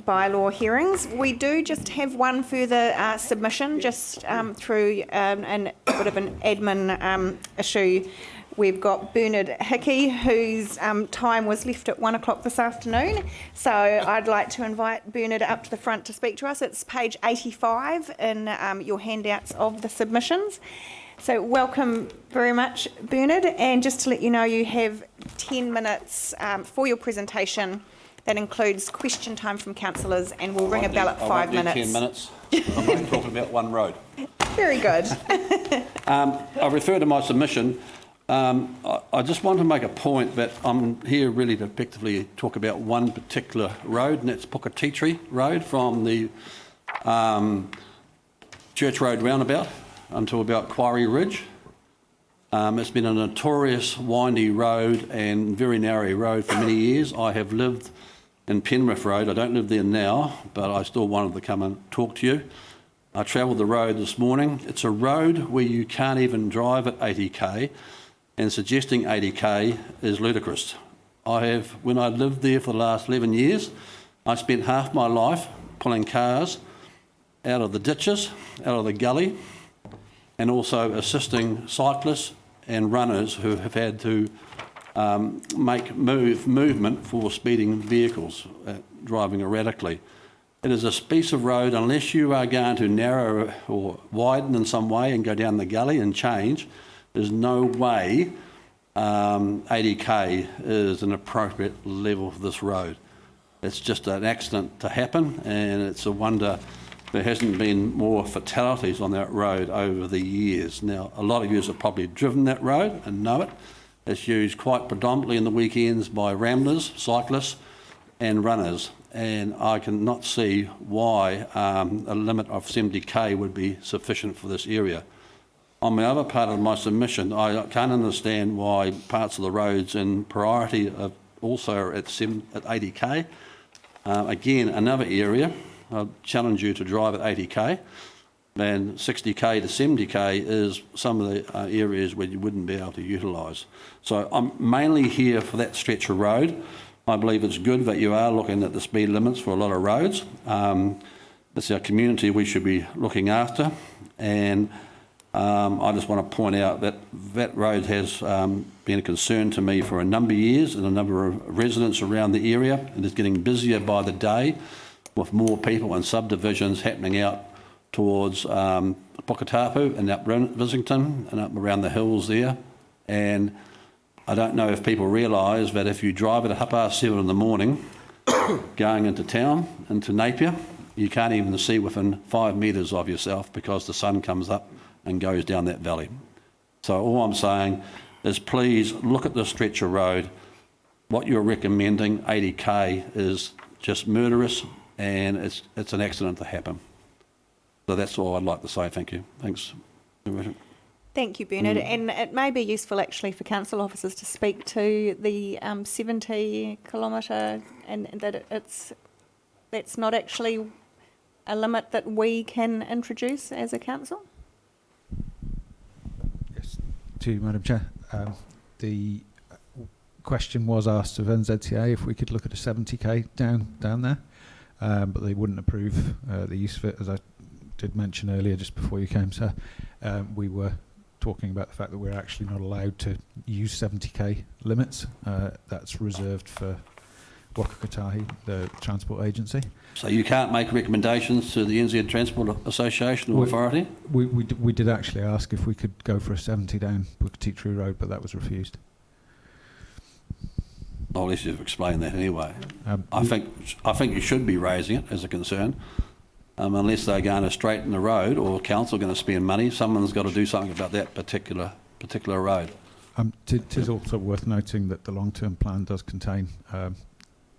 bylaw hearings. We do just have one further submission just through a bit of an admin issue. We've got Bernard Hickey, whose time was left at 1 o'clock this afternoon. So I'd like to invite Bernard up to the front to speak to us. It's page 85 in your handouts of the submissions. So welcome very much, Bernard. And just to let you know, you have 10 minutes for your presentation. That includes question time from councillors, and we'll ring a bell at 5 minutes. 10 minutes. I'm only talking about one road. Very good. I refer to my submission. I just want to make a point that I'm here really to effectively talk about one particular road, and that's Pukatitri Road from the Church Road roundabout until about Quarry Ridge. It's been a notorious windy road and very narrow road for many years. I have lived in Penrith Road. I don't live there now, but I still wanted to come and talk to you. I travelled the road this morning. It's a road where you can't even drive at 80k, and suggesting 80k is ludicrous. When I lived there for the last 11 years, I spent half my life pulling cars out of the ditches, out of the gully, and also assisting cyclists and runners who have had to make movement for speeding vehicles driving erratically. It is a piece of road, unless you are going to narrow or widen in some way and go down the gully and change, there's no way 80k is an appropriate level for this road. It's just an accident to happen, and it's a wonder there hasn't been more fatalities on that road over the years. Now, a lot of you have probably driven that road and know it. It's used quite predominantly in the weekends by ramblers, cyclists and runners, and I cannot see why a limit of 70k would be sufficient for this area. On the other part of my submission, I can't understand why parts of the roads in priority are also at 80k. Again, another area, I challenge you to drive at 80k, and 60k to 70k is some of the areas where you wouldn't be able to utilise. So I'm mainly here for that stretch of road. I believe it's good that you are looking at the speed limits for a lot of roads. It's our community we should be looking after, and I just want to point out that that road has been a concern to me for a number of years, and a number of residents around the area. It is getting busier by the day with more people and subdivisions happening out towards Pukatapu and up Visington and up around the hills there. And I don't know if people realise that if you drive at 7:30 in the morning going into town, into Napier, you can't even see within 5 metres of yourself because the sun comes up and goes down that valley. So all I'm saying is please look at this stretch of road. What you're recommending, 80k, is just murderous, and it's an accident to happen. So that's all I'd like to say. Thank you. Thanks. Thank you, Bernard. And it may be useful actually for council officers to speak to the 70 kilometre, and that that's not actually a limit that we can introduce as a council. Yes, to you, Madam Chair. The question was asked of NZTA if we could look at a 70k down there, but they wouldn't approve the use of it. As I did mention earlier, just before you came, sir, we were talking about the fact that we're actually not allowed to use 70k limits. That's reserved for Wakakatahi, the transport agency. So you can't make recommendations to the NZ Transport Association or Authority? We did actually ask if we could go for a 70 down Pukatitri Road, but that was refused. Well, at least you've explained that anyway. I think you should be raising it as a concern. Unless they're going to straighten the road or council are going to spend money, someone's got to do something about that particular road. It is also worth noting that the long-term plan does contain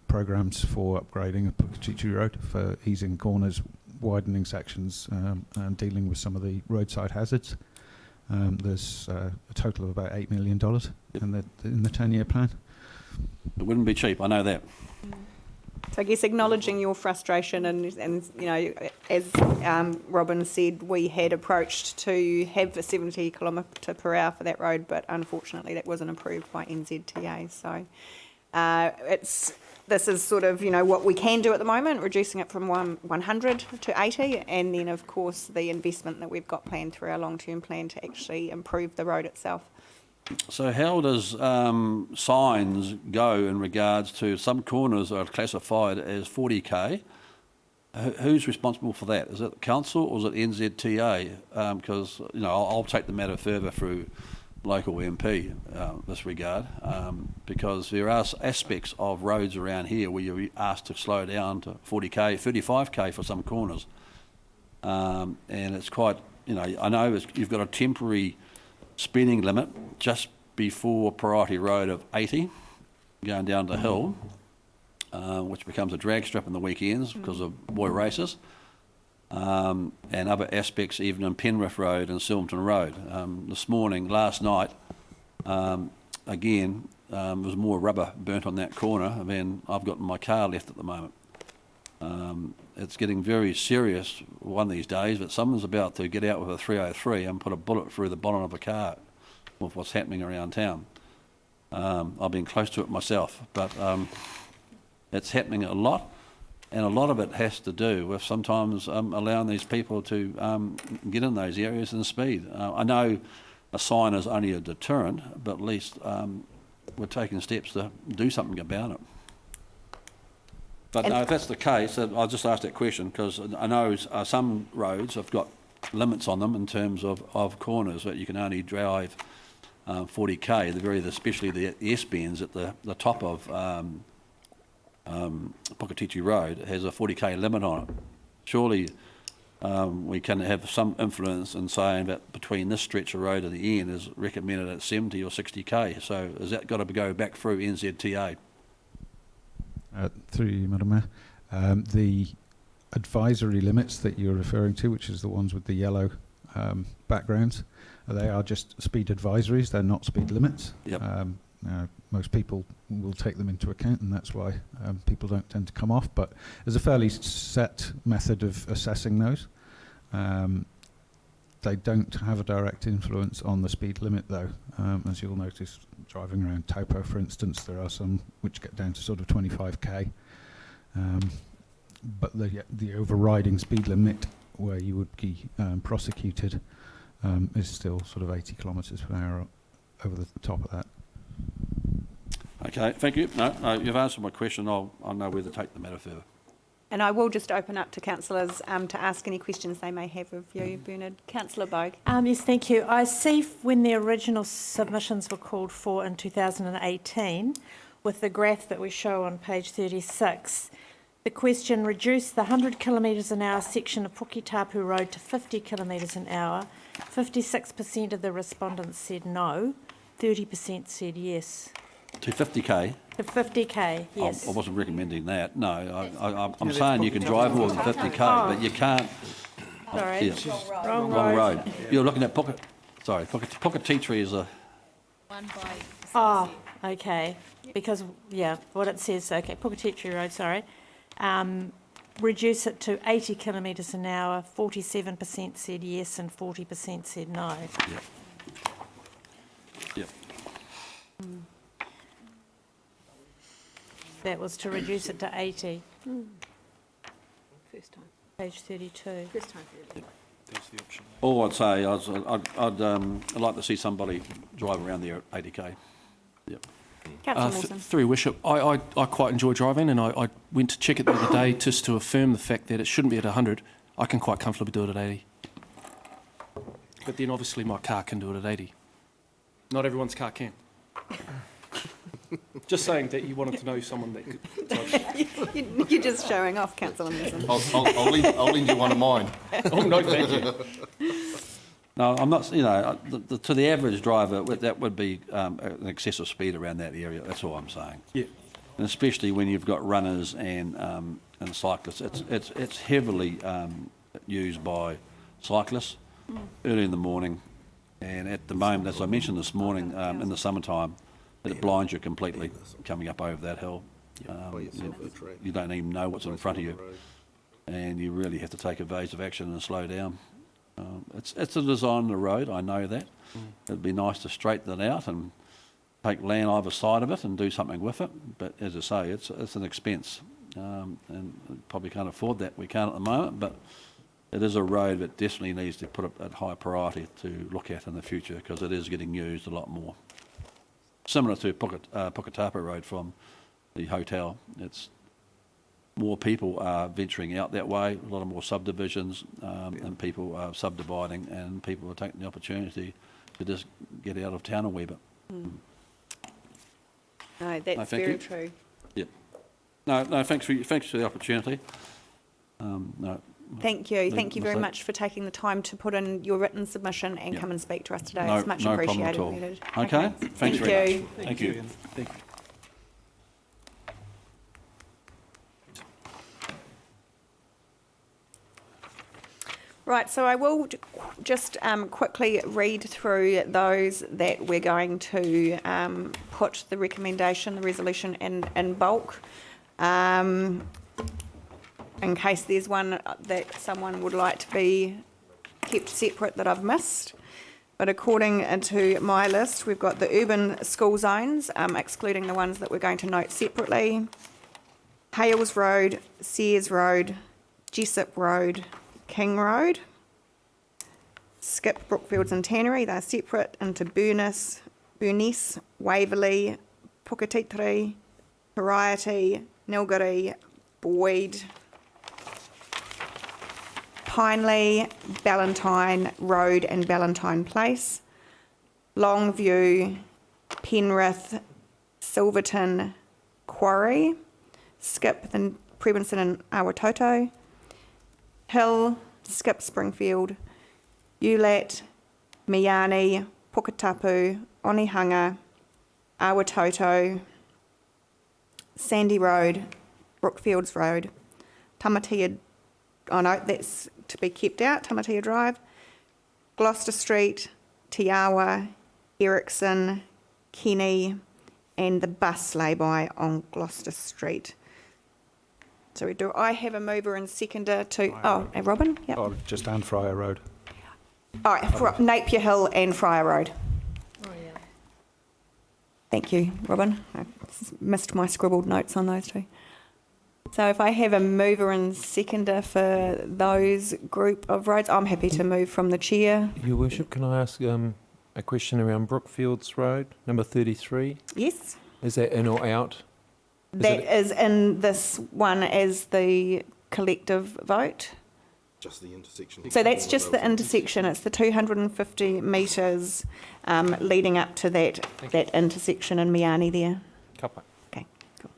programmes for upgrading of Pukatitri Road, for easing corners, widening sections, and dealing with some of the roadside hazards. There's a total of about $8 million in the 10-year plan. It wouldn't be cheap, I know that. So I guess acknowledging your frustration and you know, as Robin said, we had approached to have a 70 kilometre per hour for that road, but unfortunately that wasn't approved by NZTA. So it's this is sort of, what we can do at the moment, reducing it from 100 to 80, and then, of course, the investment that we've got planned through our long-term plan to actually improve the road itself. So how does signs go in regards to some corners are classified as 40k? Who's responsible for that? Is it the council or is it NZTA? Because I'll take the matter further through local MP this regard, because there are aspects of roads around here where you're asked to slow down to 40k, 35k for some corners, and it's quite. I know you've got a temporary speeding limit just before Priority Road of 80, going down the hill. Which becomes a drag strip on the weekends because of boy races, and other aspects even in Penrith Road and Silverton Road. Last night, again, there was more rubber burnt on that corner than I've got in my car left at the moment. It's getting very serious one of these days, but someone's about to get out with a 303 and put a bullet through the bottom of a car with what's happening around town. I've been close to it myself, but it's happening a lot, and a lot of it has to do with sometimes allowing these people to get in those areas and speed. I know a sign is only a deterrent, but at least we're taking steps to do something about it. But no, if that's the case, I'll just ask that question because I know some roads have got limits on them in terms of corners that you can only drive 40k, especially the S-bends at the top of Puketichi Road has a 40k limit on it. Surely we can have some influence in saying that between this stretch of road and the end is recommended at 70 or 60k. So has that got to go back through NZTA? Through you, Madam Mayor. The advisory limits that you're referring to, which is the ones with the yellow backgrounds, they are just speed advisories. They're not speed limits. Yep. Most people will take them into account, and that's why people don't tend to come off. But there's a fairly set method of assessing those. They don't have a direct influence on the speed limit, though. As you'll notice, driving around Taupo, for instance, there are some which get down to sort of 25k. But the overriding speed limit, where you would be prosecuted, is still sort of 80 kilometres per hour over the top of that. Okay, thank you. No, you've answered my question. I'll know where to take the matter further. And I will just open up to councillors to ask any questions they may have of you, Bernard. Councillor Bogue. Yes, thank you. I see when the original submissions were called for in 2018, with the graph that we show on page 36, the question reduce the 100 kilometres an hour section of Puketapu Road to 50 kilometres an hour. 56% of the respondents said no, 30% said yes. To 50k? To 50k, yes. I wasn't recommending that. No, I'm saying you can drive more than 50k, but you can't. Sorry, Yeah. wrong road. You're looking at Puketichi is a. Oh, okay. Because, what it says, okay, Puketichi Road, sorry. Reduce it to 80 kilometres an hour, 47% said yes and 40% said no. Yep. Yep. That was to reduce it to 80. First time. Page 32. First time. That's the option. All I'd say, I'd like to see somebody drive around there at 80k. Yep. Councillor Mawson. Through your worship, I quite enjoy driving, and I went to check it the other day just to affirm the fact that it shouldn't be at 100. I can quite comfortably do it at 80. But then obviously my car can do it at 80. Not everyone's car can. Just saying that you wanted to know someone that could. You're just showing off, Councillor Mawson. I'll lend you one of mine. Oh, no, thank you. No, I'm not. To the average driver, that would be an excessive speed around that area. That's all I'm saying. Yeah. And especially when you've got runners and cyclists, it's heavily used by cyclists early in the morning, and at the moment, as I mentioned this morning, in the summertime, it blinds you completely coming up over that hill. You don't even know what's in front of you, and you really have to take evasive action and slow down. It's a design of the road, I know that. It'd be nice to straighten it out and take land either side of it and do something with it. But as I say, it's an expense, and probably can't afford that. We can't at the moment, but it is a road that definitely needs to put it at high priority to look at in the future, because it is getting used a lot more. Similar to Puketapa Road from the hotel, it's more people are venturing out that way, a lot of more subdivisions, and people are subdividing, and people are taking the opportunity to just get out of town a wee bit. No, that's thank very you. true. Yep. No, thanks for the opportunity. No. Thank you. Thank you very mistake. much for taking the time to put in your written submission and Yeah. come and speak to us today. No, It's much no problem appreciated. at all. Needed. Okay, thanks Thank very you. much. Thank you. Thank you. Right, so I will just quickly read through those that we're going to put the recommendation, the resolution in bulk. In case there's one that someone would like to be kept separate that I've missed. But according to my list, we've got the urban school zones, excluding the ones that we're going to note separately. Hales Road, Sears Road, Jessup Road, King Road. Skip Brookfields and Tannery, they're separate into Burness, Waverley, Puketitiri, Variety, Nilgiri, Boyd, Pineley, Ballantyne Road and Ballantyne Place, Longview, Penrith, Silverton, Quarry, Skip, then Probinson and Awatoto, Hill, Skip Springfield, Ulat, Miani, Puketapu, Onehunga, Awatoto, Sandy Road, Brookfields Road, Tamatea, oh no, that's to be kept out, Tamatea Drive, Gloucester Street, Tiawa, Erickson, Kenny, and the bus lay-by on Gloucester Street. So do I have a mover and seconder to, Robin? Yep. Oh, just and Friar Road. Napier Hill and Friar Road. Oh, yeah. Thank you, Robin. I missed my scribbled notes on those two. So if I have a mover and seconder for those group of roads, I'm happy to move from the chair. Your Worship, can I ask a question around Brookfields Road, number 33? Yes? Is that in or out? That is in this one as the collective vote. Just the intersection. So that's just the intersection. It's the 250 metres leading up to that intersection in Miani there. Kapa. Okay, cool.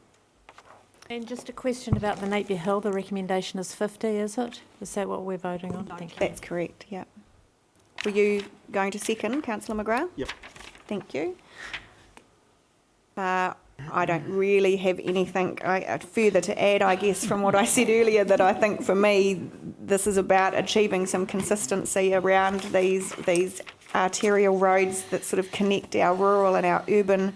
And just a question about the Napier Hill, the recommendation is 50, is it? Is that what we're voting on? Thank you. That's correct, yeah. Were you going to second, Councillor McGrath? Yep. Thank you. I don't really have anything further to add, I guess, from what I said earlier, that I think for me this is about achieving some consistency around these arterial roads that sort of connect our rural and our urban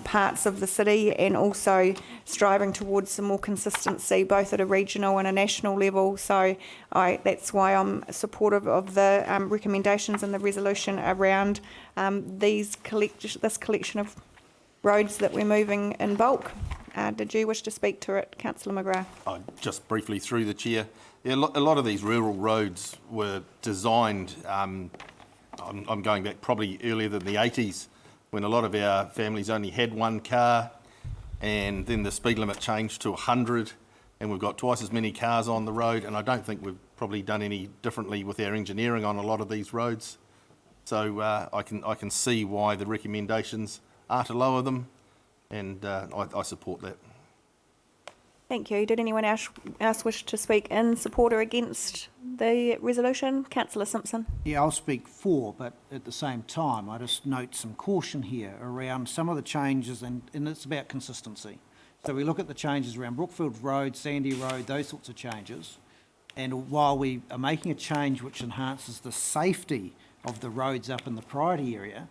parts of the city, and also striving towards some more consistency both at a regional and a national level. So that's why I'm supportive of the recommendations in the resolution around this collection of roads that we're moving in bulk. Did you wish to speak to it, Councillor McGrath? Just briefly through the chair. Yeah, a lot of these rural roads were designed, I'm going back probably earlier than the 80s, when a lot of our families only had one car, and then the speed limit changed to 100, and we've got twice as many cars on the road, and I don't think we've probably done any differently with our engineering on a lot of these roads. So I can see why the recommendations are to lower them, and I support that. Thank you. Did anyone else wish to speak in support or against the resolution? Councillor Simpson. Yeah, I'll speak for, but at the same time, I just note some caution here around some of the changes, and it's about consistency. So we look at the changes around Brookfield Road, Sandy Road, those sorts of changes, and while we are making a change which enhances the safety of the roads up in the priority area,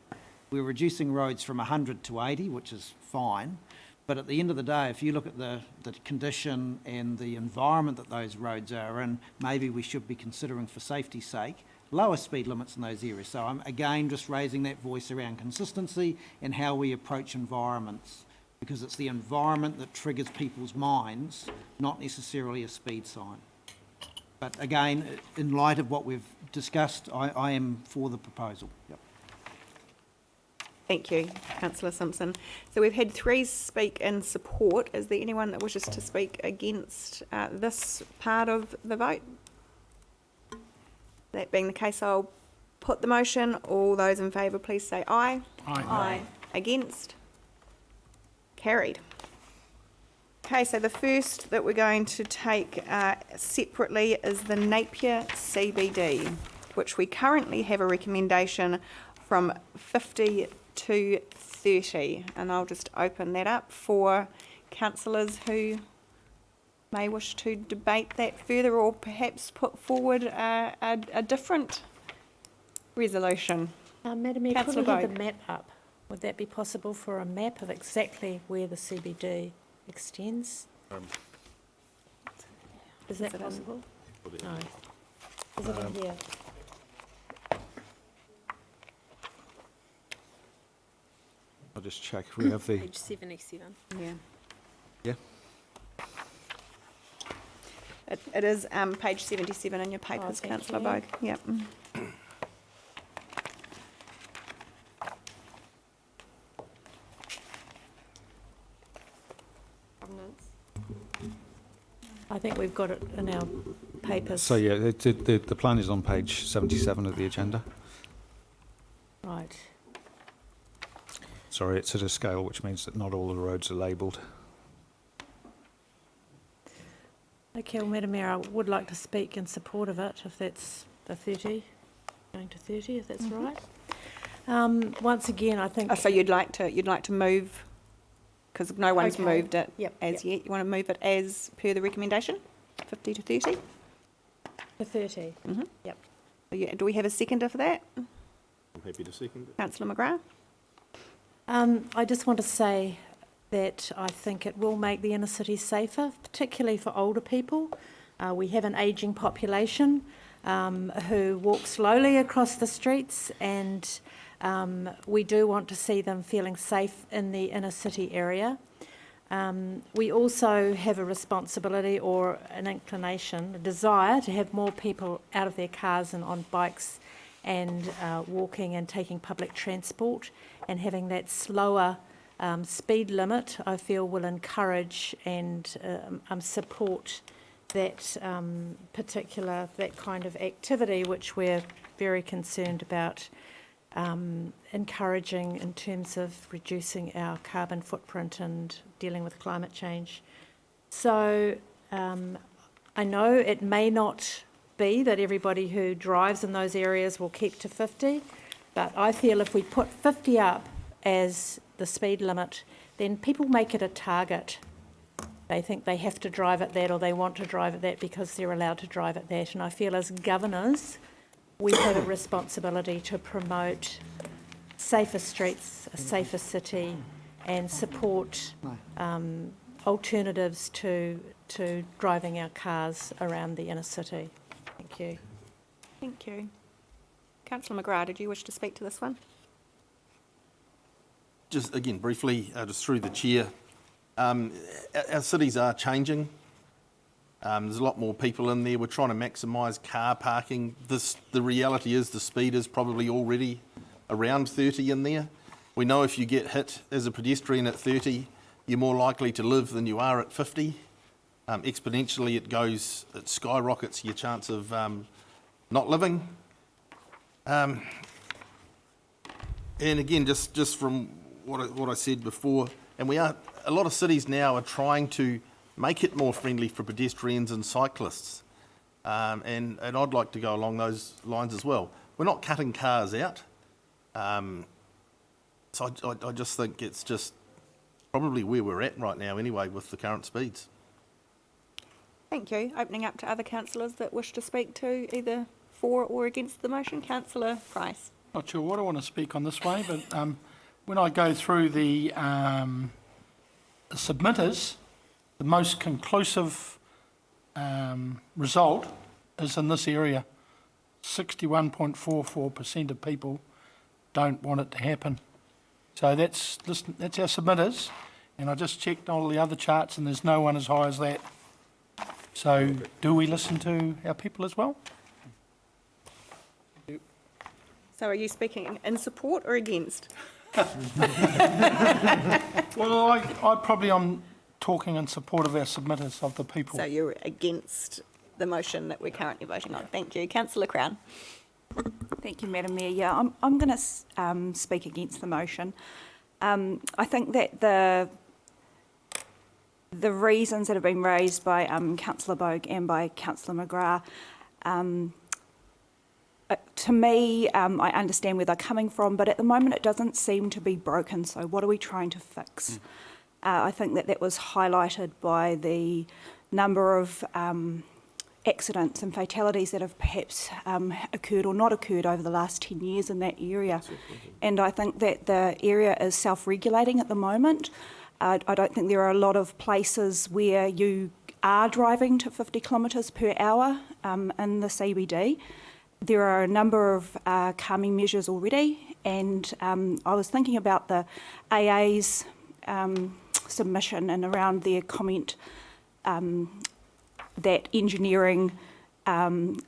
we're reducing roads from 100 to 80, which is fine. But at the end of the day, if you look at the condition and the environment that those roads are in, maybe we should be considering, for safety's sake, lower speed limits in those areas. So I'm again just raising that voice around consistency and how we approach environments, because it's the environment that triggers people's minds, not necessarily a speed sign. But again, in light of what we've discussed, I am for the proposal. Yep. Thank you, Councillor Simpson. So we've had 3 speak in support. Is there anyone that wishes to speak against this part of the vote? That being the case, I'll put the motion. All those in favour, please say aye. Aye. Against? Carried. Okay, so the first that we're going to take separately is the Napier CBD, which we currently have a recommendation from 50 to 30. And I'll just open that up for councillors who may wish to debate that further, or perhaps put forward a different resolution. Madam Mayor, could Councillor we have the Bogue. map up? Would that be possible for a map of exactly where the CBD extends? Is that it in- possible? No. Is it in here? I'll just check. We have the, Page 77. Yeah. yeah, It is page 77 in your papers, thank Councillor you. Bogue. Yep. Provenance. I think we've got it in our papers. so yeah, the plan is on page 77 of the agenda. Right. Sorry, it's at a scale which means that not all the roads are labelled. Okay, well, Madam Mayor, I would like to speak in support of it, if that's the 30, going to 30, if that's right. Once again, I think... Oh, so you'd like to move, because no one's Okay. moved it Yep, as yep. yet. You want to move it as per the recommendation, 50 to 30? The 30. Mhm. Yep. Do we have a seconder for that? I'm happy to second it. Councillor McGrath? I just want to say that I think it will make the inner city safer, particularly for older people. We have an ageing population who walk slowly across the streets, and we do want to see them feeling safe in the inner city area. We also have a responsibility, or an inclination, a desire to have more people out of their cars and on bikes and walking and taking public transport, and having that slower speed limit, I feel, will encourage and support that that kind of activity, which we're very concerned about encouraging in terms of reducing our carbon footprint and dealing with climate change. So I know it may not be that everybody who drives in those areas will keep to 50, but I feel if we put 50 up as the speed limit, then people make it a target. They think they have to drive at that, or they want to drive at that because they're allowed to drive at that. And I feel as governors, we have a responsibility to promote safer streets, a safer city, and support alternatives to driving our cars around the inner city. Thank you. Thank you. Councillor McGrath, did you wish to speak to this one? Just again, briefly, just through the chair, our cities are changing. There's a lot more people in there. We're trying to maximise car parking. The reality is the speed is probably already around 30 in there. We know if you get hit as a pedestrian at 30, you're more likely to live than you are at 50. Exponentially, it skyrockets your chance of not living. And again, just from what I said before, and a lot of cities now are trying to make it more friendly for pedestrians and cyclists. And I'd like to go along those lines as well. We're not cutting cars out. So I just think it's just probably where we're at right now anyway with the current speeds. Thank you. Opening up to other councillors that wish to speak to either for or against the motion. Councillor Price. Not sure what I want to speak on this way, but when I go through the submitters, the most conclusive result is in this area. 61.44% of people don't want it to happen. So that's our submitters, and I just checked all the other charts and there's no one as high as that. So do we listen to our people as well? So are you speaking in support or against? Well, I probably am talking in support of our submitters, of the people. So you're against the motion that we're currently voting on. Thank you. Councillor Crown. Thank you, Madam Mayor. Yeah, I'm going to speak against the motion. I think that the reasons that have been raised by Councillor Bogue and by Councillor McGrath, to me, I understand where they're coming from, but at the moment it doesn't seem to be broken. So what are we trying to fix? I think that was highlighted by the number of accidents and fatalities that have perhaps occurred or not occurred over the last 10 years in that area. And I think that the area is self-regulating at the moment. I don't think there are a lot of places where you are driving to 50 kilometres per hour in the CBD. There are a number of calming measures already, and I was thinking about the AA's submission and around their comment that engineering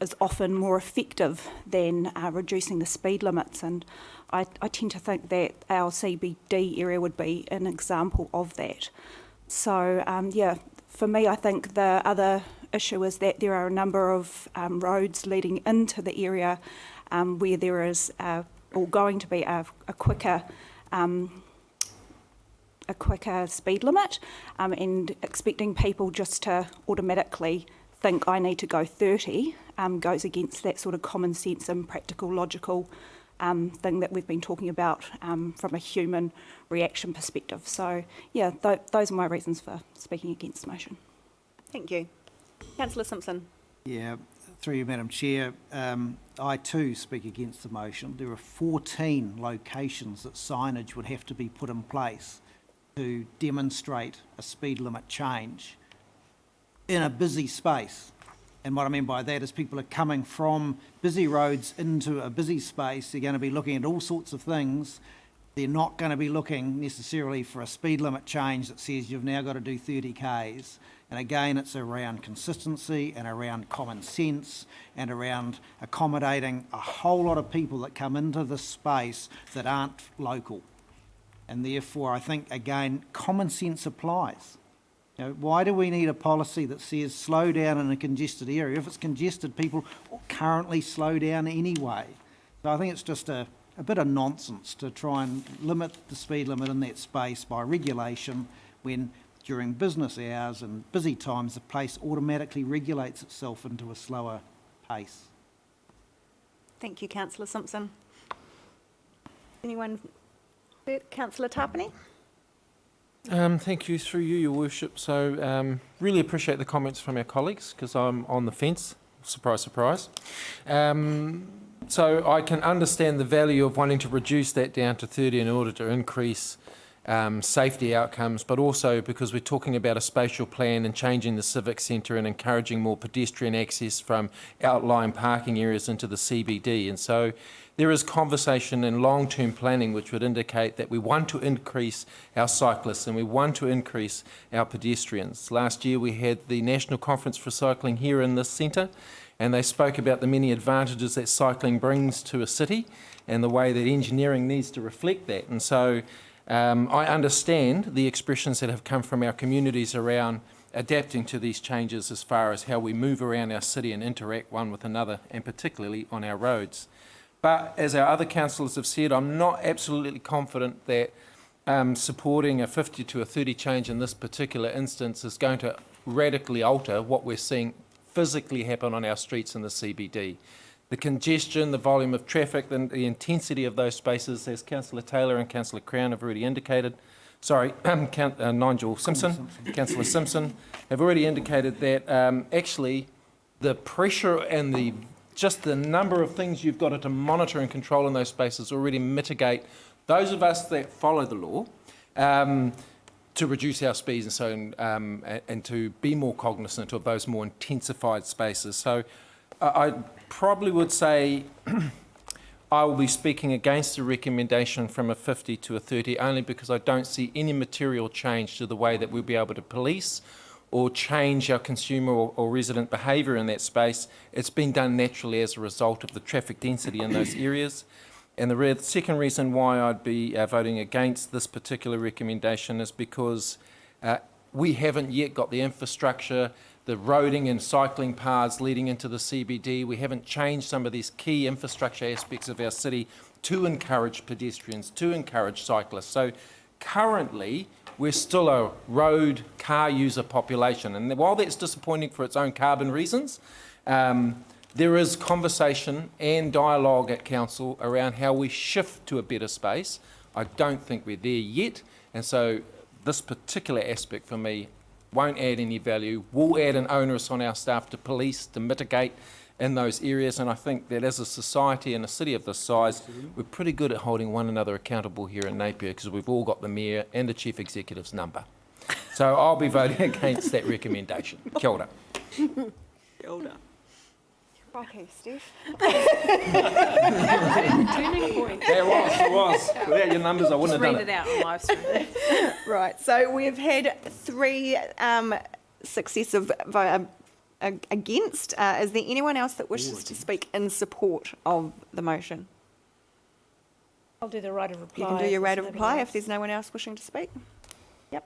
is often more effective than reducing the speed limits, and I tend to think that our CBD area would be an example of that. So yeah, for me, I think the other issue is that there are a number of roads leading into the area where there is or going to be a quicker speed limit, and expecting people just to automatically think I need to go 30 goes against that sort of common sense and practical, logical thing that we've been talking about from a human reaction perspective. So yeah, those are my reasons for speaking against the motion. Thank you. Councillor Simpson. Yeah, through you, Madam Chair, I too speak against the motion. There are 14 locations that signage would have to be put in place to demonstrate a speed limit change in a busy space. And what I mean by that is people are coming from busy roads into a busy space. They're going to be looking at all sorts of things. They're not going to be looking necessarily for a speed limit change that says you've now got to do 30 Ks. And again, it's around consistency and around common sense and around accommodating a whole lot of people that come into this space that aren't local. And therefore, I think, again, common sense applies. You know, why do we need a policy that says slow down in a congested area? If it's congested, people currently slow down anyway. So I think it's just a bit of nonsense to try and limit the speed limit in that space by regulation when during business hours and busy times the place automatically regulates itself into a slower pace. Thank you, Councillor Simpson. Anyone? Councillor Tapani. Thank you, through you, Your Worship. So really appreciate the comments from our colleagues, because I'm on the fence. Surprise, surprise. So I can understand the value of wanting to reduce that down to 30 in order to increase safety outcomes, but also because we're talking about a spatial plan and changing the civic centre and encouraging more pedestrian access from outlying parking areas into the CBD. And so there is conversation and long-term planning which would indicate that we want to increase our cyclists and we want to increase our pedestrians. Last year we had the National Conference for Cycling here in this centre, and they spoke about the many advantages that cycling brings to a city and the way that engineering needs to reflect that. And so I understand the expressions that have come from our communities around adapting to these changes as far as how we move around our city and interact one with another, and particularly on our roads. But as our other councillors have said, I'm not absolutely confident that supporting a 50 to a 30 change in this particular instance is going to radically alter what we're seeing physically happen on our streets in the CBD. The congestion, the volume of traffic, the intensity of those spaces, as Councillor Taylor and Councillor Crown have already indicated, Nigel Simpson, Councillor Simpson, have already indicated that actually the pressure and just the number of things you've got to monitor and control in those spaces already mitigate those of us that follow the law to reduce our speeds and so and to be more cognizant of those more intensified spaces. So probably would say I will be speaking against the recommendation from a 50 to a 30 only because I don't see any material change to the way that we'll be able to police or change our consumer or resident behaviour in that space. It's been done naturally as a result of the traffic density in those areas. And the second reason why I'd be voting against this particular recommendation is because we haven't yet got the infrastructure, the roading and cycling paths leading into the CBD. We haven't changed some of these key infrastructure aspects of our city to encourage pedestrians, to encourage cyclists. So currently, we're still a road car user population. And while that's disappointing for its own carbon reasons, there is conversation and dialogue at council around how we shift to a better space. I don't think we're there yet. And so this particular aspect for me won't add any value, will add an onus on our staff to police, to mitigate in those areas. And I think that as a society and a city of this size, we're pretty good at holding one another accountable here in Napier because we've all got the mayor and the chief executive's number. So I'll be voting against that recommendation. Kia ora. Kia ora. Okay, Steph. Turning point. There was. Without your numbers, I wouldn't have done Read it out on live stream. Right, so we've had 3 successive against. Is there anyone else that wishes to speak in support of the motion? I'll do the right of reply. You can do your if right of there's reply nobody if there's no one else wishing to speak. Yep.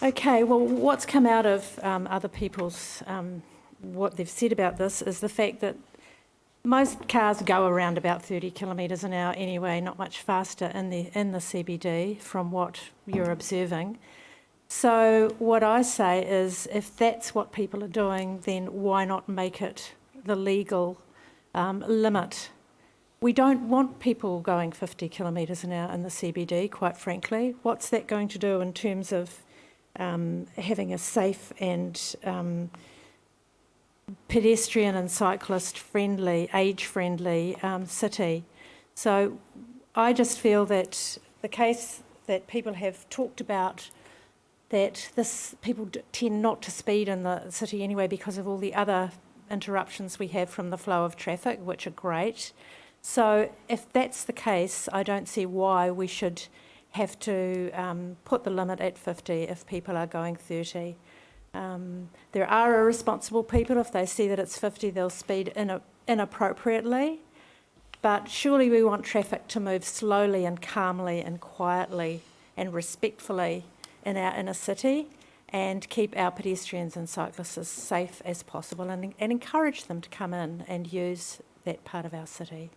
Okay, well, what's come out of other people's, what they've said about this is the fact that most cars go around about 30 kilometres an hour anyway, not much faster in the CBD from what you're observing. So what I say is if that's what people are doing, then why not make it the legal limit? We don't want people going 50 kilometres an hour in the CBD, quite frankly. What's that going to do in terms of having a safe and pedestrian and cyclist friendly, age friendly city? So I just feel that the case that people have talked about, that people tend not to speed in the city anyway because of all the other interruptions we have from the flow of traffic, which are great. So if that's the case, I don't see why we should have to put the limit at 50 if people are going 30. There are irresponsible people. If they see that it's 50, they'll speed inappropriately. But surely we want traffic to move slowly and calmly and quietly and respectfully in our inner city and keep our pedestrians and cyclists as safe as possible and encourage them to come in and use that part of our city.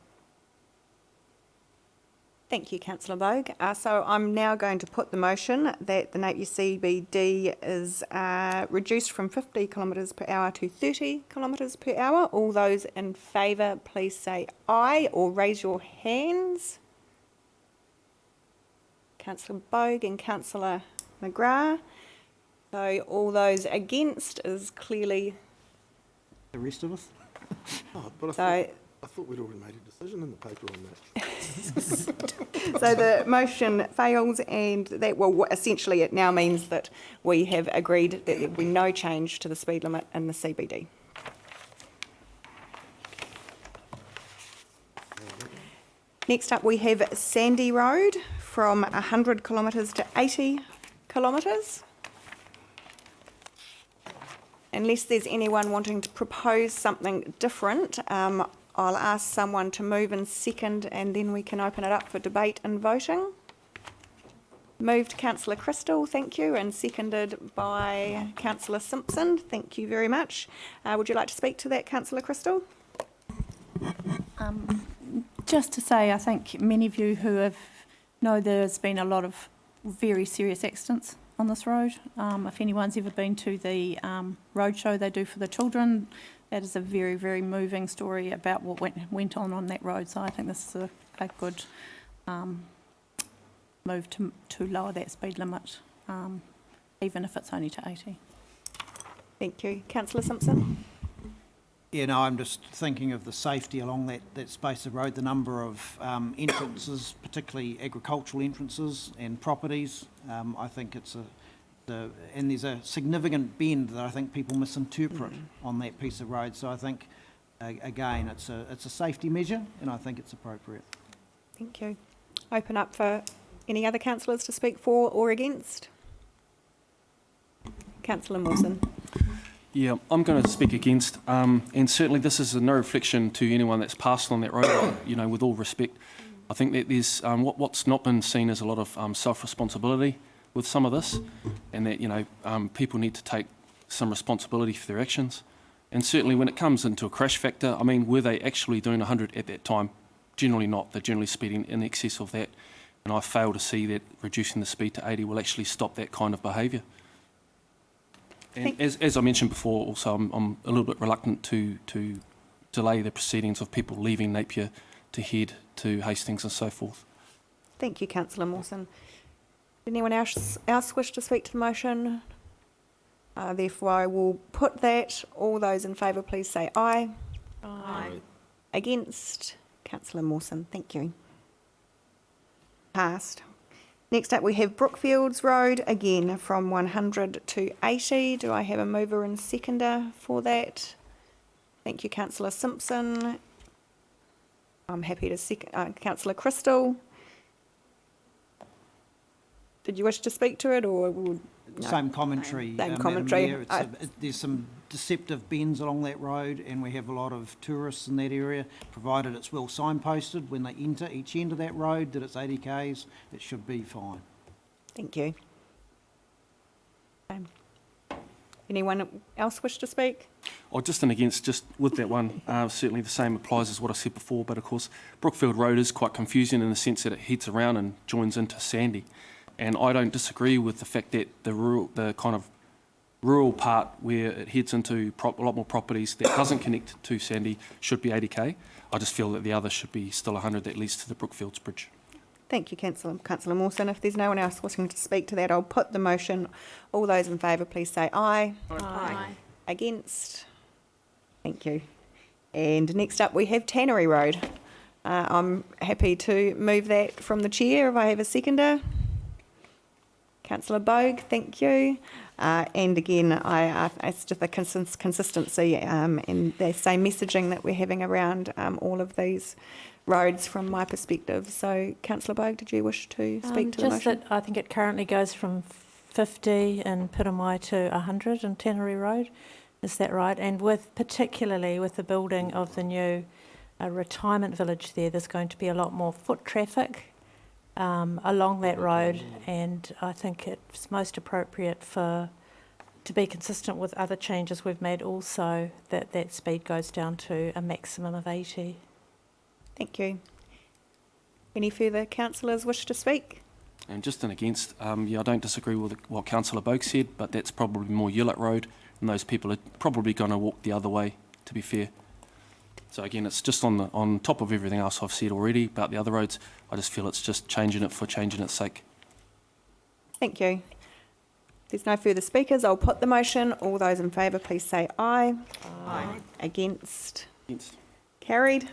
Thank you, Councillor Bogue. So I'm now going to put the motion that the Napier CBD is reduced from 50 kilometres per hour to 30 kilometres per hour. All those in favour, please say aye or raise your hands. Councillor Bogue and Councillor McGrath. So all those against is clearly... The rest of us? Oh, but So, I thought we'd already made a decision in the paper on that. so the motion fails, and that, well, essentially it now means that we have agreed that there will be no change to the speed limit in the CBD. Next up, we have Sandy Road from 100 kilometres to 80 kilometres. Unless there's anyone wanting to propose something different, I'll ask someone to move and second, and then we can open it up for debate and voting. Moved Councillor Crystal, thank you, and seconded by Councillor Simpson. Thank you very much. Would you like to speak to that, Councillor Crystal? Just to say, I think many of you who know there's been a lot of very serious accidents on this road. If anyone's ever been to the road show they do for the children, that is a very, very moving story about what went on that road. So I think this is a good move to lower that speed limit, even if it's only to 80. Thank you. Councillor Simpson? Yeah, no, I'm just thinking of the safety along that space of road, the number of entrances, particularly agricultural entrances and properties. I think and there's a significant bend that I think people misinterpret on that piece of road. So I think again, it's a safety measure, and I think it's appropriate. Thank you. Open up for any other councillors to speak for or against. Councillor Mawson. Yeah, I'm going to speak against, and certainly this is no reflection to anyone that's passed on that road, with all respect. I think that there's what's not been seen is a lot of self-responsibility with some of this, and that, people need to take some responsibility for their actions. And certainly when it comes into a crash factor, I mean, were they actually doing 100 at that time? Generally not. They're generally speeding in excess of that. And I fail to see that reducing the speed to 80 will actually stop that kind of behaviour. And as I mentioned before, also I'm a little bit reluctant to delay the proceedings of people leaving Napier to head to Hastings and so forth. Thank you, Councillor Mawson. Anyone else wish to speak to the motion? Therefore, I will put that. All those in favour, please say aye. Aye. Against? Councillor Mawson, thank you. Passed. Next up, we have Brookfields Road, again from 100 to 80. Do I have a mover and seconder for that? Thank you, Councillor Simpson. I'm happy to second. Councillor Crystal. Did you wish to speak to it, or would... No. Same commentary. Same commentary. Mayor. There's some deceptive bends along that road, and we have a lot of tourists in that area. Provided it's well signposted when they enter each end of that road that it's 80 k's, it should be fine. Thank you. Anyone else wish to speak? Oh, just and against, just with that one, certainly the same applies as what I said before, but of course Brookfield Road is quite confusing in the sense that it heads around and joins into Sandy. And I don't disagree with the fact that the kind of rural part where it heads into a lot more properties that doesn't connect to Sandy should be 80k. I just feel that the other should be still 100 that leads to the Brookfields Bridge. Thank you, Councillor Mawson. If there's no one else wishing to speak to that, I'll put the motion. All those in favour, please say aye. Aye. Against? Thank you. And next up, we have Tannery Road. I'm happy to move that from the chair if I have a seconder. Councillor Bogue, thank you. And again, it's just the consistency and the same messaging that we're having around all of these roads from my perspective. So, Councillor Bogue, did you wish to speak to the motion? Just that I think it currently goes from 50 in Piramai to 100 in Tannery Road. Is that right? And particularly with the building of the new retirement village there's going to be a lot more foot traffic along that road, and I think it's most appropriate to be consistent with other changes we've made also, that speed goes down to a maximum of 80. Thank you. Any further councillors wish to speak? And just and against, I don't disagree with what Councillor Bogue said, but that's probably more Ulett Road, and those people are probably going to walk the other way, to be fair. So again, it's just on top of everything else I've said already about the other roads. I just feel it's just changing it for changing its sake. Thank you. If there's no further speakers, I'll put the motion. All those in favour, please say aye. Aye. Against? Against. Carried.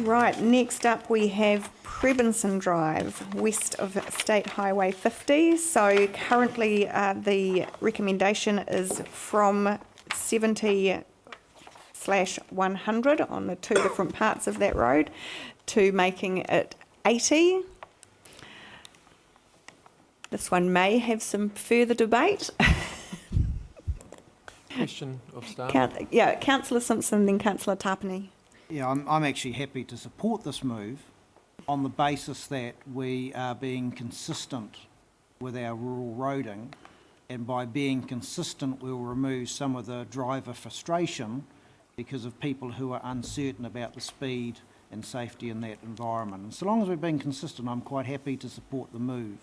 Right, next up we have Probinson Drive, west of State Highway 50. So currently the recommendation is from 70/100 on the two different parts of that road to making it 80. This one may have some further debate. Question of staff. Councillor Simpson, then Councillor Tapani. Yeah, I'm actually happy to support this move on the basis that we are being consistent with our rural roading, and by being consistent we'll remove some of the driver frustration because of people who are uncertain about the speed and safety in that environment. And so long as we're being consistent, I'm quite happy to support the move.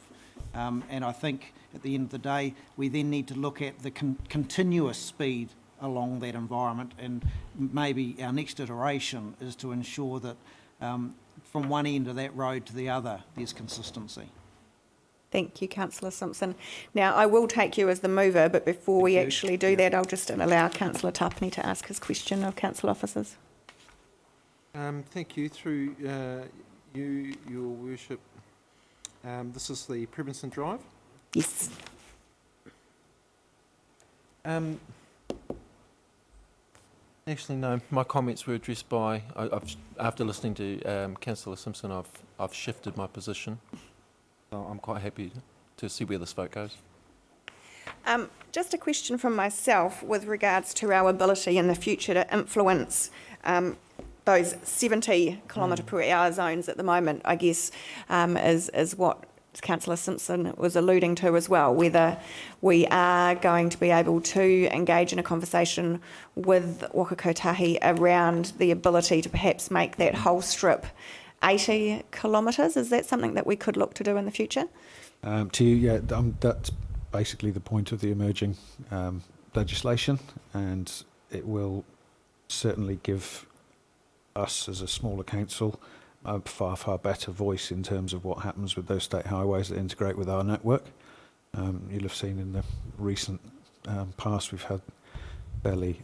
And I think at the end of the day, we then need to look at the continuous speed along that environment, and maybe our next iteration is to ensure that from one end of that road to the other, there's consistency. Thank you, Councillor Simpson. Now, I will take you as the mover, but before we actually do that, I'll just allow Councillor Tapani to ask his question of council officers. Thank you. Through you, Your Worship, this is the Probinson Drive. Yes. Actually, no. My comments were addressed by. After listening to Councillor Simpson, I've shifted my position. So I'm quite happy to see where this vote goes. Just a question from myself with regards to our ability in the future to influence those 70 kilometre per hour zones at the moment, I guess, is what Councillor Simpson was alluding to as well, whether we are going to be able to engage in a conversation with Waka Kotahi around the ability to perhaps make that whole strip 80 kilometres. Is that something that we could look to do in the future? That's basically the point of the emerging legislation, and it will certainly give us as a smaller council a far better voice in terms of what happens with those state highways that integrate with our network. You'll have seen in the recent past we've had fairly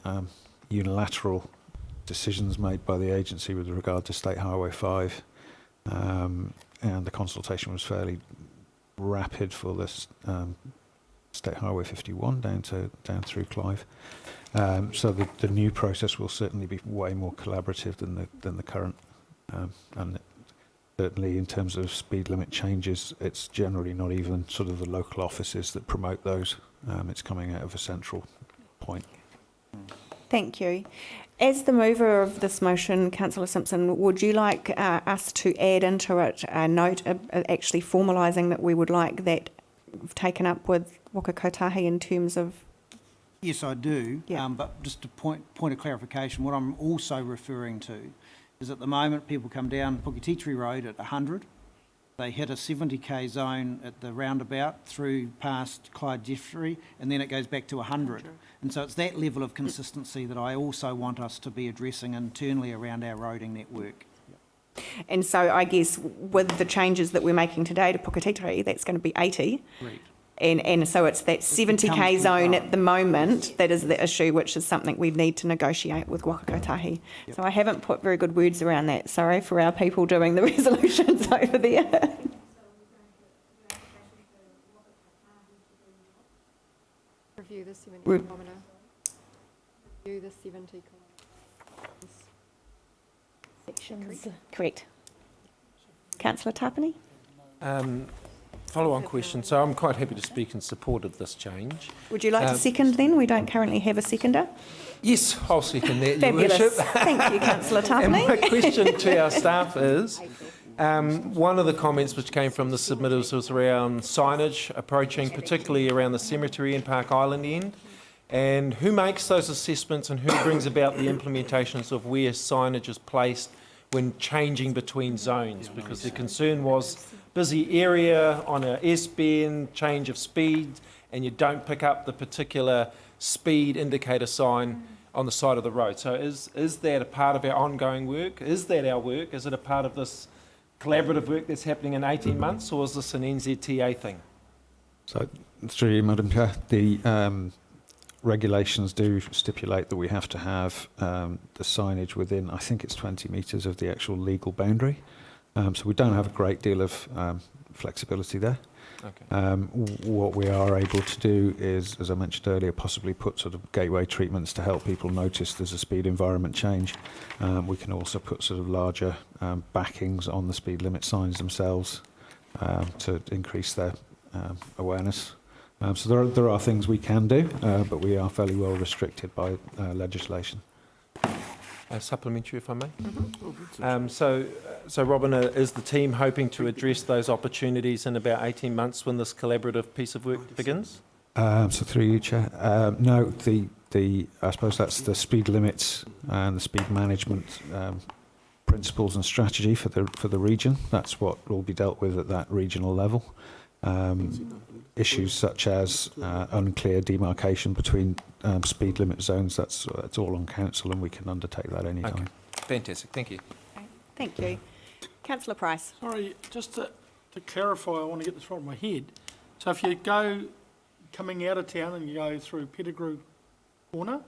unilateral decisions made by the agency with regard to State Highway 5, and the consultation was fairly rapid for this State Highway 51 down through Clive. So the new process will certainly be way more collaborative than the current. And certainly in terms of speed limit changes, it's generally not even sort of the local offices that promote those. It's coming out of a central point. Thank you. As the mover of this motion, Councillor Simpson, would you like us to add into it a note actually formalising that we would like that taken up with Waka Kotahi in terms of... Yes, I do. Yeah. But just a point of clarification, what I'm also referring to is at the moment people come down Puketitiri Road at 100. They hit a 70k zone at the roundabout through past Clyde Jeffrey, and then it goes back to 100. And so it's that level of consistency that I also want us to be addressing internally around our roading network. And so I guess with the changes that we're making today to Puketitiri, that's going to be 80. Right. And so it's that 70k zone at the moment that is the issue, which is something we need to negotiate with Waka Kotahi. So I haven't put very good words around that, sorry, for our people doing the resolutions over there. Review the 70 Re- kilometre. Review the 70 kilometres. Sections. Correct. Councillor Tapani? Follow-on question. So I'm quite happy to speak in support of this change. Would you like to second then? We don't currently have a seconder. Yes, I'll second that, Your Fabulous. Worship. Thank you, Councillor And Tapani. my question to our staff is, one of the comments which came from the submitters was around signage approaching, particularly around the cemetery and Park Island end. And who makes those assessments and who brings about the implementations of where signage is placed when changing between zones? Because the concern was busy area on a S-bend, change of speed, and you don't pick up the particular speed indicator sign on the side of the road. So is that a part of our ongoing work? Is that our work? Is it a part of this collaborative work that's happening in 18 months, or is this an NZTA thing? So, through you, Madam Chair, the regulations do stipulate that we have to have the signage within, I think it's 20 metres of the actual legal boundary. So we don't have a great deal of flexibility there. Okay. What we are able to do is, as I mentioned earlier, possibly put sort of gateway treatments to help people notice there's a speed environment change. We can also put sort of larger backings on the speed limit signs themselves to increase their awareness. So there are things we can do, but we are fairly well restricted by legislation. Supplementary, if I may. So Robin, is the team hoping to address those opportunities in about 18 months when this collaborative piece of work begins? So through you, Chair. No, I suppose that's the speed limits and the speed management principles and strategy for the region. That's what will be dealt with at that regional level. Issues such as unclear demarcation between speed limit zones, that's all on council, and we can undertake that any time. Okay. Fantastic, thank you. Thank you. Councillor Price. Sorry, just to clarify, I want to get this right in my head. So if you go coming out of town and you go through Pettigrew Corner,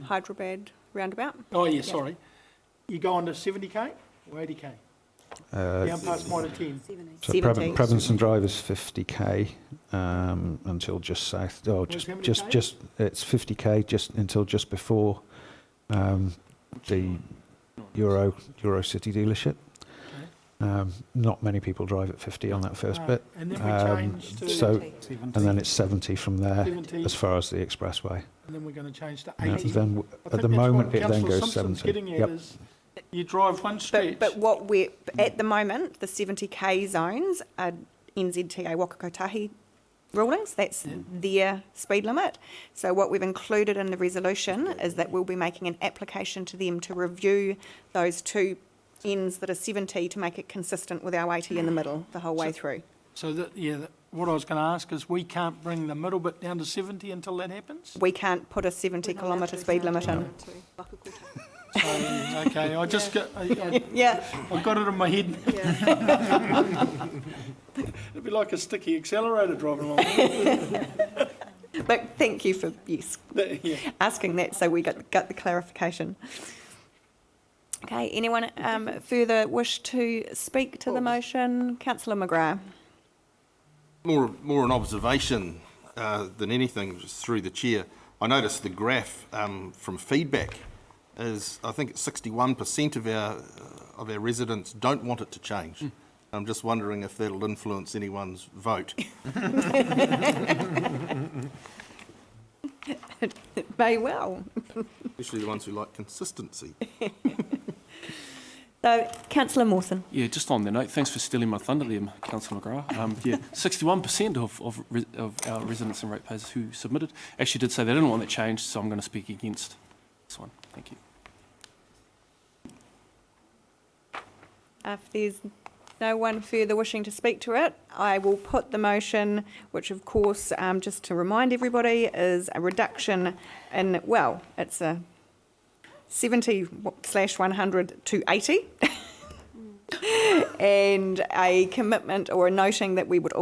Hyderabad roundabout. oh yeah, sorry, you go on to 70k or 80k? Down past Mitre 10. So 70. Probinson Drive is 50k until just south. Oh, Where's how many just it's 50k just until just before the Euro City dealership. Not many people drive at 50 on that first bit. And then we change to So, 70. and then it's 70 from there 70. as far as the expressway. And then we're going to change to Yeah, 80. then I at think the that's moment what it then Councillor goes Simpson's 70. getting at Yep. is you drive one stretch. But what we're, at the moment, the 70k zones are NZTA Wakakotahi rulings, that's their speed limit. So what we've included in the resolution is that we'll be making an application to them to review those two ends that are 70 to make it consistent with our 80 in the middle the whole way through. So what I was going to ask is we can't bring the middle bit down to 70 until that happens? We can't put a 70 kilometre speed limit in. So, okay, I just got, Yeah. I got it in my head. It'd be like a sticky accelerator driving along. But thank you for, yes, Yeah. asking that so we got the clarification. Okay, anyone further wish to speak to the motion? Councillor McGrath. More an observation than anything, just through the chair. I noticed the graph from feedback is, I think, 61% of our residents don't want it to change. I'm just wondering if that'll influence anyone's vote. It may well. Especially the ones who like consistency. So, Councillor Mawson. Yeah, just on that note, thanks for stealing my thunder there, Councillor McGrath. Yeah, 61% of our residents and ratepayers who submitted actually did say they didn't want that changed, so I'm going to speak against this one. Thank you. If there's no one further wishing to speak to it, I will put the motion, which of course, just to remind everybody, is a reduction in, well, it's a 70/100 to 80. And a commitment or a noting that we are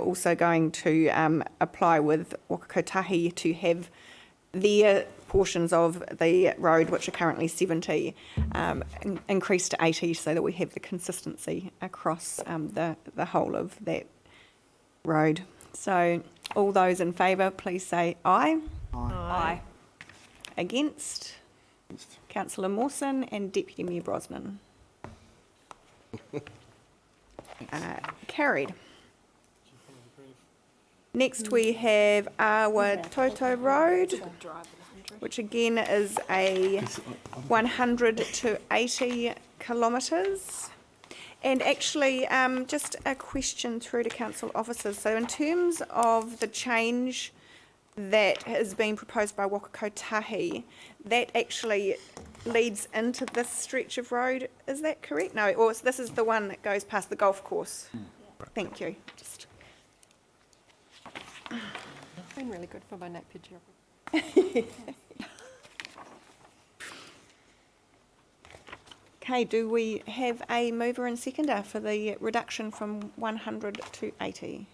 also going to apply with Wakakotahi to have their portions of the road, which are currently 70, increased to 80 so that we have the consistency across the whole of that road. So all those in favour, please say aye. Aye. Against? Councillor Mawson and Deputy Mayor Brosnan. Carried. Next we have our Toto Road, which again is a 100 to 80 kilometres. And actually, just a question through to council officers. So in terms of the change that has been proposed by Wakakotahi, that actually leads into this stretch of road, is that correct? No, or this is the one that goes past the golf course. Thank you. Just It's been really good for my Napier geography. Okay, do we have a mover and seconder for the reduction from 100 to 80?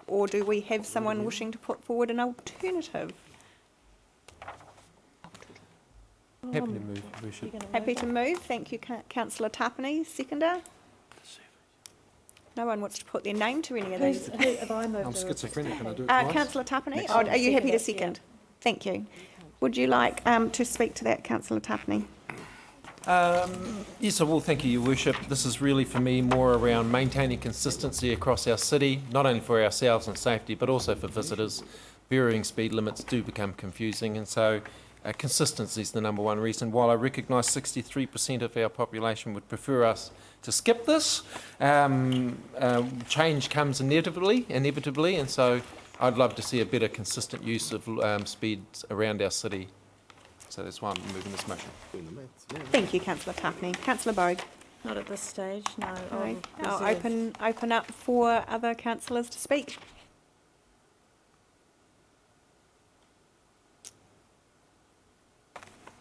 Or do we have someone wishing to put forward an alternative? Happy to move, Worship. Happy to move. Thank you, Councillor Tapani. Seconder? No one wants to put their name to any of these. I'm schizophrenic, can I do it twice? Councillor Tapani, are you happy to second? Thank you. Would you like to speak to that, Councillor Tapani? Yes, I will. Thank you, Your Worship. This is really, for me, more around maintaining consistency across our city, not only for ourselves and safety, but also for visitors. Varying speed limits do become confusing, and so consistency is the number one reason. While I recognise 63% of our population would prefer us to skip this, change comes inevitably, and so I'd love to see a better consistent use of speeds around our city. So that's why I'm moving this motion. Thank you, Councillor Tapani. Councillor Bogue? Not at this stage, no. No. I'll open up for other councillors to speak.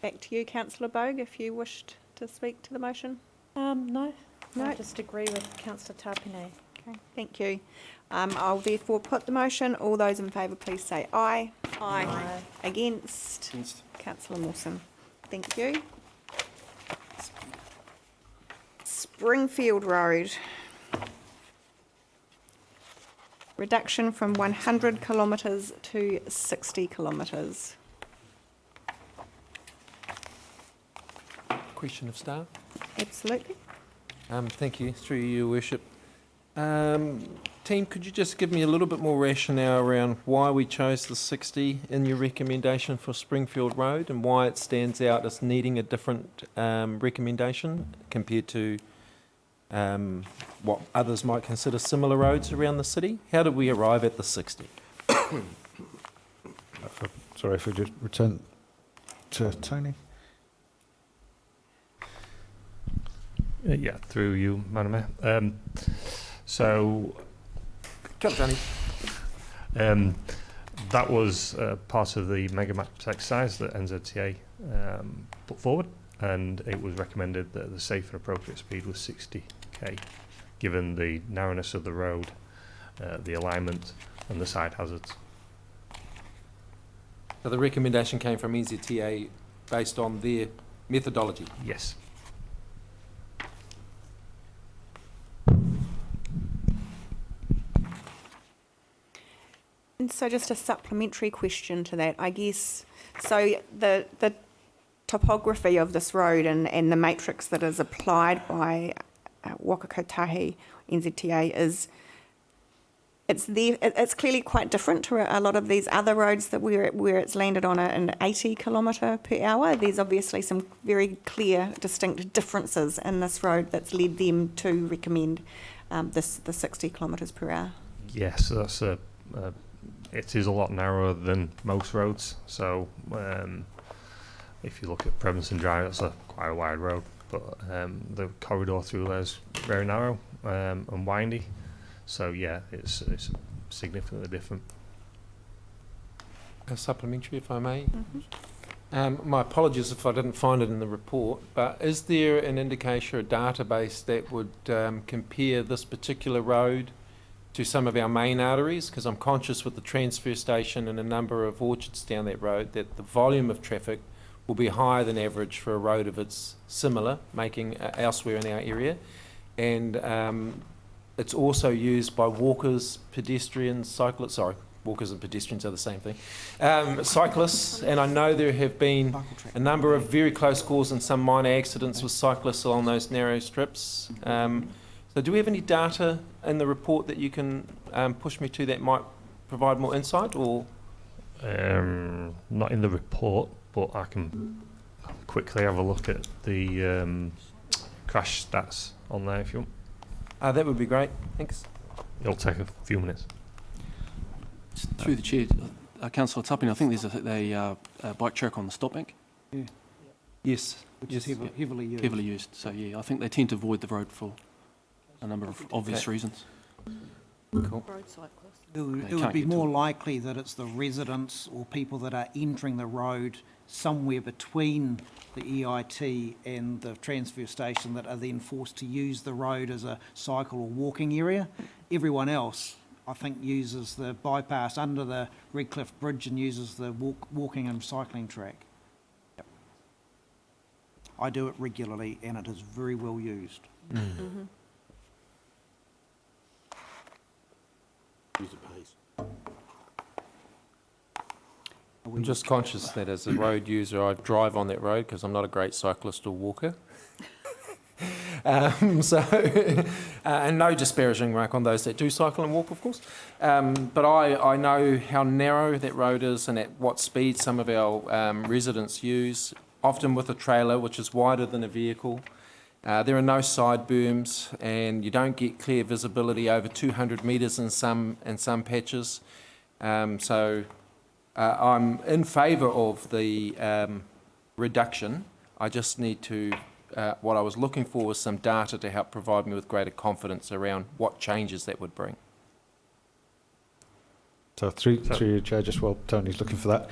Back to you, Councillor Bogue, if you wished to speak to the motion. No, No. I just agree with Councillor Tapine. Okay, thank you. I'll therefore put the motion. All those in favour, please say aye. Aye. Against? Councillor Mawson. Thank you. Springfield Road. reduction from 100 kilometres to 60 kilometres. Question of staff. Absolutely. Thank you, through you, Your Worship. Team, could you just give me a little bit more rationale around why we chose the 60 in your recommendation for Springfield Road and why it stands out as needing a different recommendation compared to what others might consider similar roads around the city? How did we arrive at the 60? Sorry, if we just return to Tony. Yeah, through you, Madam Mayor. So, Come, Johnny. that was part of the mega maps exercise that NZTA put forward, and it was recommended that the safe and appropriate speed was 60k, given the narrowness of the road, the alignment, and the side hazards. So the recommendation came from NZTA based on their methodology? Yes. And so just a supplementary question to that, I guess. So the topography of this road and the matrix that is applied by Waka Kotahi NZTA is, it's clearly quite different to a lot of these other roads that where it's landed on an 80 kilometre per hour. There's obviously some very clear, distinct differences in this road that's led them to recommend the 60 kilometres per hour. Yes, that's it is a lot narrower than most roads. So if you look at Probinson Drive, that's quite a wide road, but the corridor through there is very narrow and windy. So yeah, it's significantly different. A supplementary, if I may. Mm-hmm. My apologies if I didn't find it in the report, but is there an indication or a database that would compare this particular road to some of our main arteries? Because I'm conscious with the transfer station and a number of orchards down that road that the volume of traffic will be higher than average for a road of its similar making elsewhere in our area. And it's also used by walkers, pedestrians, cyclists, sorry, walkers and pedestrians are the same thing, cyclists, and I know there have been a number of very close calls and some minor accidents with cyclists along those narrow strips. So do we have any data in the report that you can push me to that might provide more insight, or? Not in the report, but I can quickly have a look at the crash stats on there if you want. That would be great, thanks. It'll take a few minutes. Through the chair, Councillor Tupping, I think there's a bike track on the stop bank. Yeah. Yes. Which is heavily used. Heavily used, so yeah, I think they tend to avoid the road for a number of obvious reasons. Cool. Road cyclists. It would can't be get to more it. likely that it's the residents or people that are entering the road somewhere between the EIT and the transfer station that are then forced to use the road as a cycle or walking area. Everyone else, I think, uses the bypass under the Redcliffe Bridge and uses the walking and cycling track. Yep. I do it regularly and it is very well used. Mm-hmm. I'm just conscious that as a road user, I drive on that road because I'm not a great cyclist or walker. And no disparaging remark on those that do cycle and walk, of course. But I know how narrow that road is and at what speed some of our residents use, often with a trailer, which is wider than a vehicle. There are no side berms, and you don't get clear visibility over 200 metres in some patches. I'm in favour of the reduction. I just need to, what I was looking for was some data to help provide me with greater confidence around what changes that would bring. So through your chair, just while Tony's looking for that,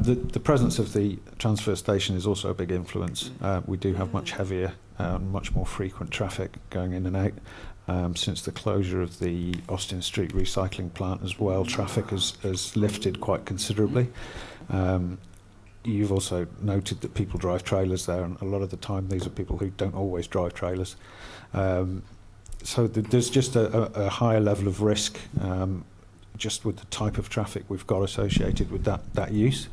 the presence of the transfer station is also a big influence. We do have much heavier, much more frequent traffic going in and out. Since the closure of the Austin Street recycling plant as well, traffic has lifted quite considerably. You've also noted that people drive trailers there, and a lot of the time these are people who don't always drive trailers. So there's just a higher level of risk just with the type of traffic we've got associated with that use.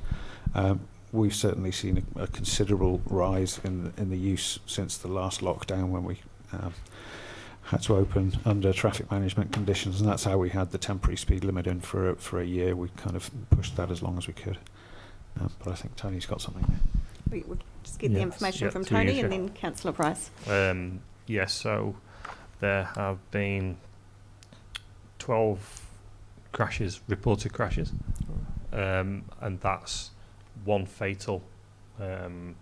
We've certainly seen a considerable rise in the use since the last lockdown, when we had to open under traffic management conditions, and that's how we had the temporary speed limit in for a year. We kind of pushed that as long as we could. But I think Tony's got something there. We'll just get the information from Tony and then Councillor Price. Yes, so there have been 12 crashes, reported crashes, and that's one fatal. In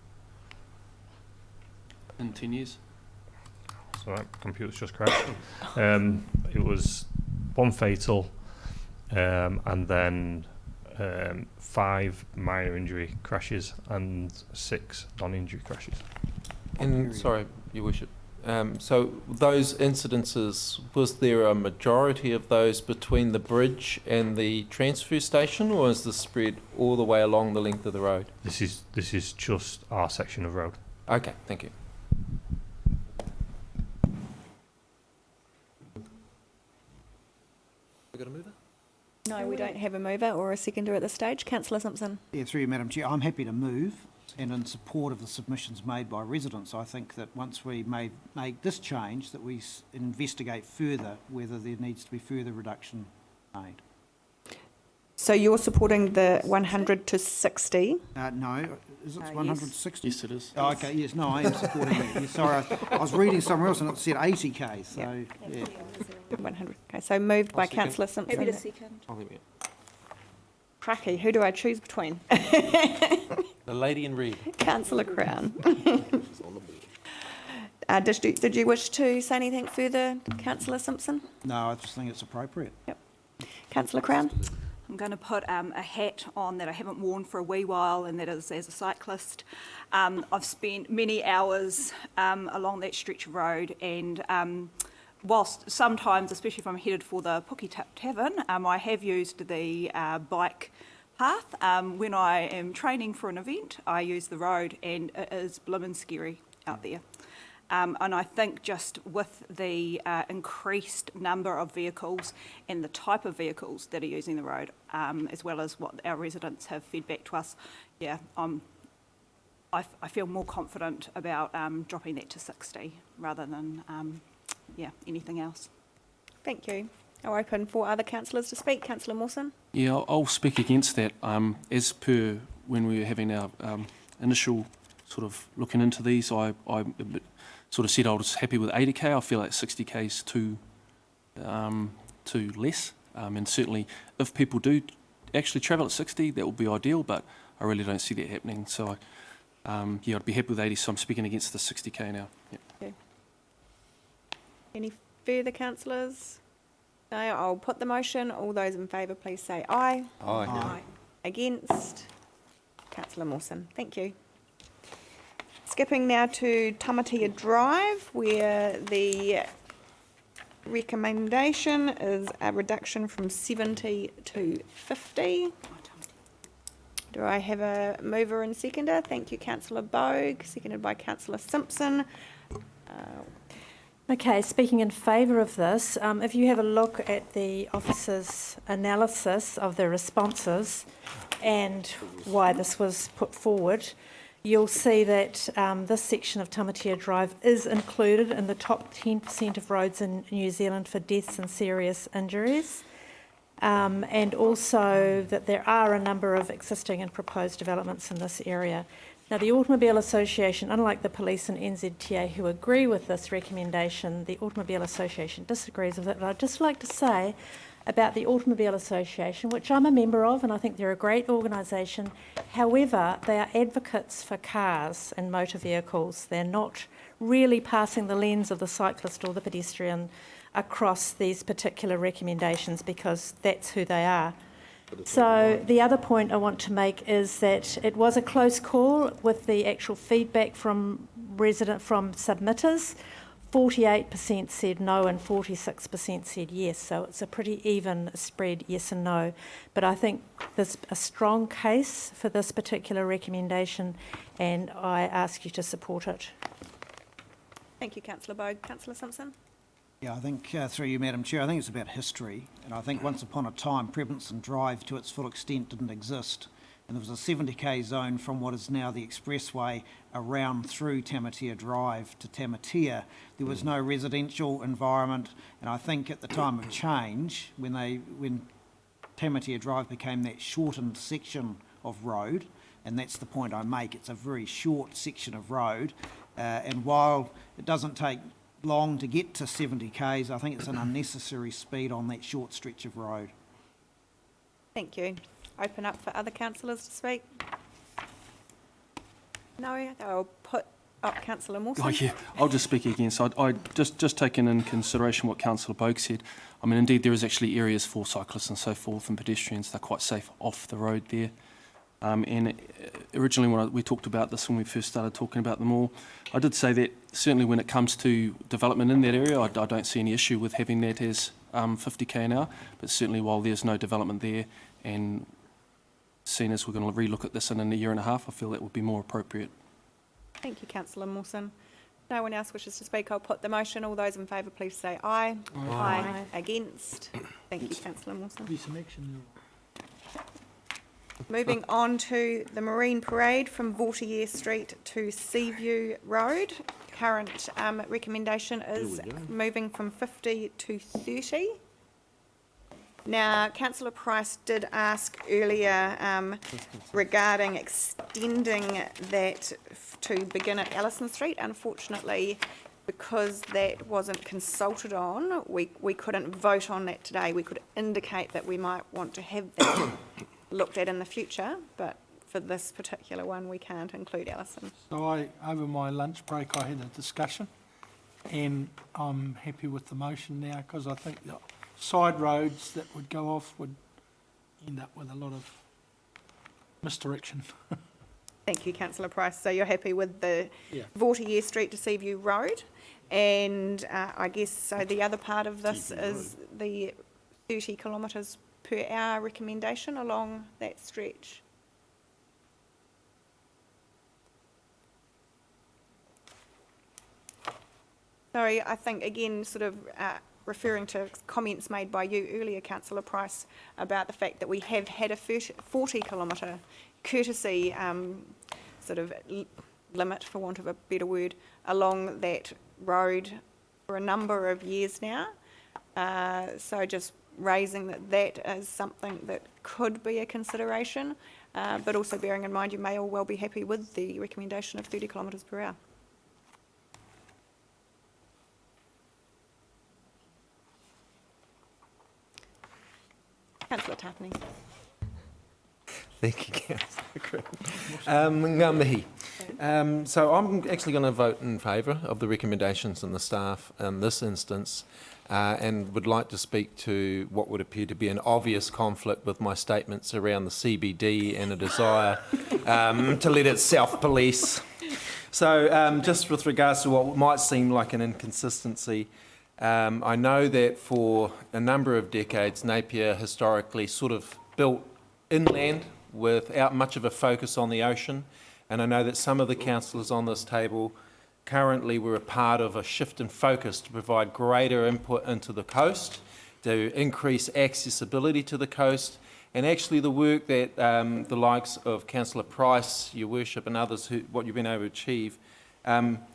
10 years? Sorry, computer's just crashed. It was one fatal, and then 5 minor injury crashes and 6 non-injury crashes. And sorry, Your Worship. So those incidences, was there a majority of those between the bridge and the transfer station, or is this spread all the way along the length of the road? This is just our section of road. Okay, thank you. We got a mover? No, we don't have a mover or a seconder at this stage. Councillor Simpson. Yeah, through you, Madam Chair, I'm happy to move, and in support of the submissions made by residents, I think that once we make this change, that we investigate further whether there needs to be further reduction made. So you're supporting the 100 to 60? No, is it 160? Yes, it is. Oh, okay, yes, no, I am supporting it. Yeah, sorry, I was reading somewhere else and it said 80k, so, yeah. 100. Okay, so moved by second. Councillor Simpson. Happy to second. I'll leave it. Cracky, who do I choose between? The lady in red. Councillor Crown. Did you wish to say anything further, Councillor Simpson? No, I just think it's appropriate. Yep. Councillor Crown? I'm going to put a hat on that I haven't worn for a wee while, and that is as a cyclist. I've spent many hours along that stretch of road, and whilst sometimes, especially if I'm headed for the Puki Tavern, I have used the bike path. When I am training for an event, I use the road, and it is blimmin' scary out there. And I think just with the increased number of vehicles and the type of vehicles that are using the road, as well as what our residents have fed back to us, I feel more confident about dropping that to 60 rather than anything else. Thank you. I'll open for other councillors to speak. Councillor Mawson? Yeah, I'll speak against that. As per when we were having our initial sort of looking into these, I sort of said I was happy with 80k. I feel like 60k is too less. And certainly if people do actually travel at 60, that would be ideal, but I really don't see that happening. So, I'd be happy with 80, so I'm speaking against the 60k now. Yep. Okay. Any further councillors? No, I'll put the motion. All those in favour, please say aye. Aye. Aye. Against? Councillor Mawson. Thank you. Skipping now to Tamatea Drive, where the recommendation is a reduction from 70 to 50. Do I have a mover and seconder? Thank you, Councillor Bogue, seconded by Councillor Simpson. Okay, speaking in favour of this, if you have a look at the officer's analysis of the responses and why this was put forward, you'll see that this section of Tamatea Drive is included in the top 10% of roads in New Zealand for deaths and serious injuries, and also that there are a number of existing and proposed developments in this area. Now, the Automobile Association, unlike the police and NZTA who agree with this recommendation, the Automobile Association disagrees with it. But I'd just like to say about the Automobile Association, which I'm a member of, and I think they're a great organisation. However, they are advocates for cars and motor vehicles. They're not really passing the lens of the cyclist or the pedestrian across these particular recommendations, because that's who they are. So the other point I want to make is that it was a close call with the actual feedback from submitters. 48% said no and 46% said yes, so it's a pretty even spread, yes and no. But I think there's a strong case for this particular recommendation, and I ask you to support it. Thank you, Councillor Bogue. Councillor Simpson? Yeah, I think, through you, Madam Chair, I think it's about history. And I think once upon a time, Probinson Drive to its full extent didn't exist. And there was a 70k zone from what is now the expressway around through Tamatea Drive to Tamatea. There was no residential environment. And I think at the time of change, when Tamatea Drive became that shortened section of road, and that's the point I make, it's a very short section of road. And while it doesn't take long to get to 70 k's, I think it's an unnecessary speed on that short stretch of road. Thank you. Open up for other councillors to speak. No, I'll put up Councillor Mawson. Oh, yeah, I'll just speak again. So I just taking in consideration what Councillor Bogue said. I mean, indeed, there is actually areas for cyclists and so forth and pedestrians. They're quite safe off the road there. And originally when we talked about this, when we first started talking about them all, I did say that certainly when it comes to development in that area, I don't see any issue with having that as 50k an hour, but certainly while there's no development there, and seeing as we're going to relook at this in a year and a half, I feel that would be more appropriate. Thank you, Councillor Mawson. No one else wishes to speak. I'll put the motion. All those in favour, please say aye. Aye. Against? Thank you, Councillor Mawson. Be some action Moving on to the Marine Parade from Vautier Street to Seaview Road. Current recommendation is moving from 50 to 30. Now, Councillor Price did ask earlier regarding extending that to begin at Ellison Street. Unfortunately, because that wasn't consulted on, we couldn't vote on that today. We could indicate that we might want to have that looked at in the future, but for this particular one, we can't include Ellison. So over my lunch break, I had a discussion, and I'm happy with the motion now, because I think the side roads that would go off would end up with a lot of misdirection. Thank you, Councillor Price. So you're happy with the Yeah. Vautier Street to Seaview Road? And I guess, so the other part of this is the 30 kilometres per hour recommendation along that stretch. Sorry, I think again, sort of referring to comments made by you earlier, Councillor Price, about the fact that we have had a 40 kilometre courtesy sort of limit, for want of a better word, along that road for a number of years now. So just raising that is something that could be a consideration, but also bearing in mind you may all well be happy with the recommendation of 30 kilometres per hour. Councillor Tapney. Thank you, Councillor Ngā mihi. So I'm actually going to vote in favour of the recommendations and the staff in this instance, and would like to speak to what would appear to be an obvious conflict with my statements around the CBD and a desire to let it self-police. So just with regards to what might seem like an inconsistency, I know that for a number of decades, Napier historically sort of built inland without much of a focus on the ocean, and I know that some of the councillors on this table currently were a part of a shift in focus to provide greater input into the coast, to increase accessibility to the coast, and actually the work that the likes of Councillor Price, Your Worship, and others, what you've been able to achieve,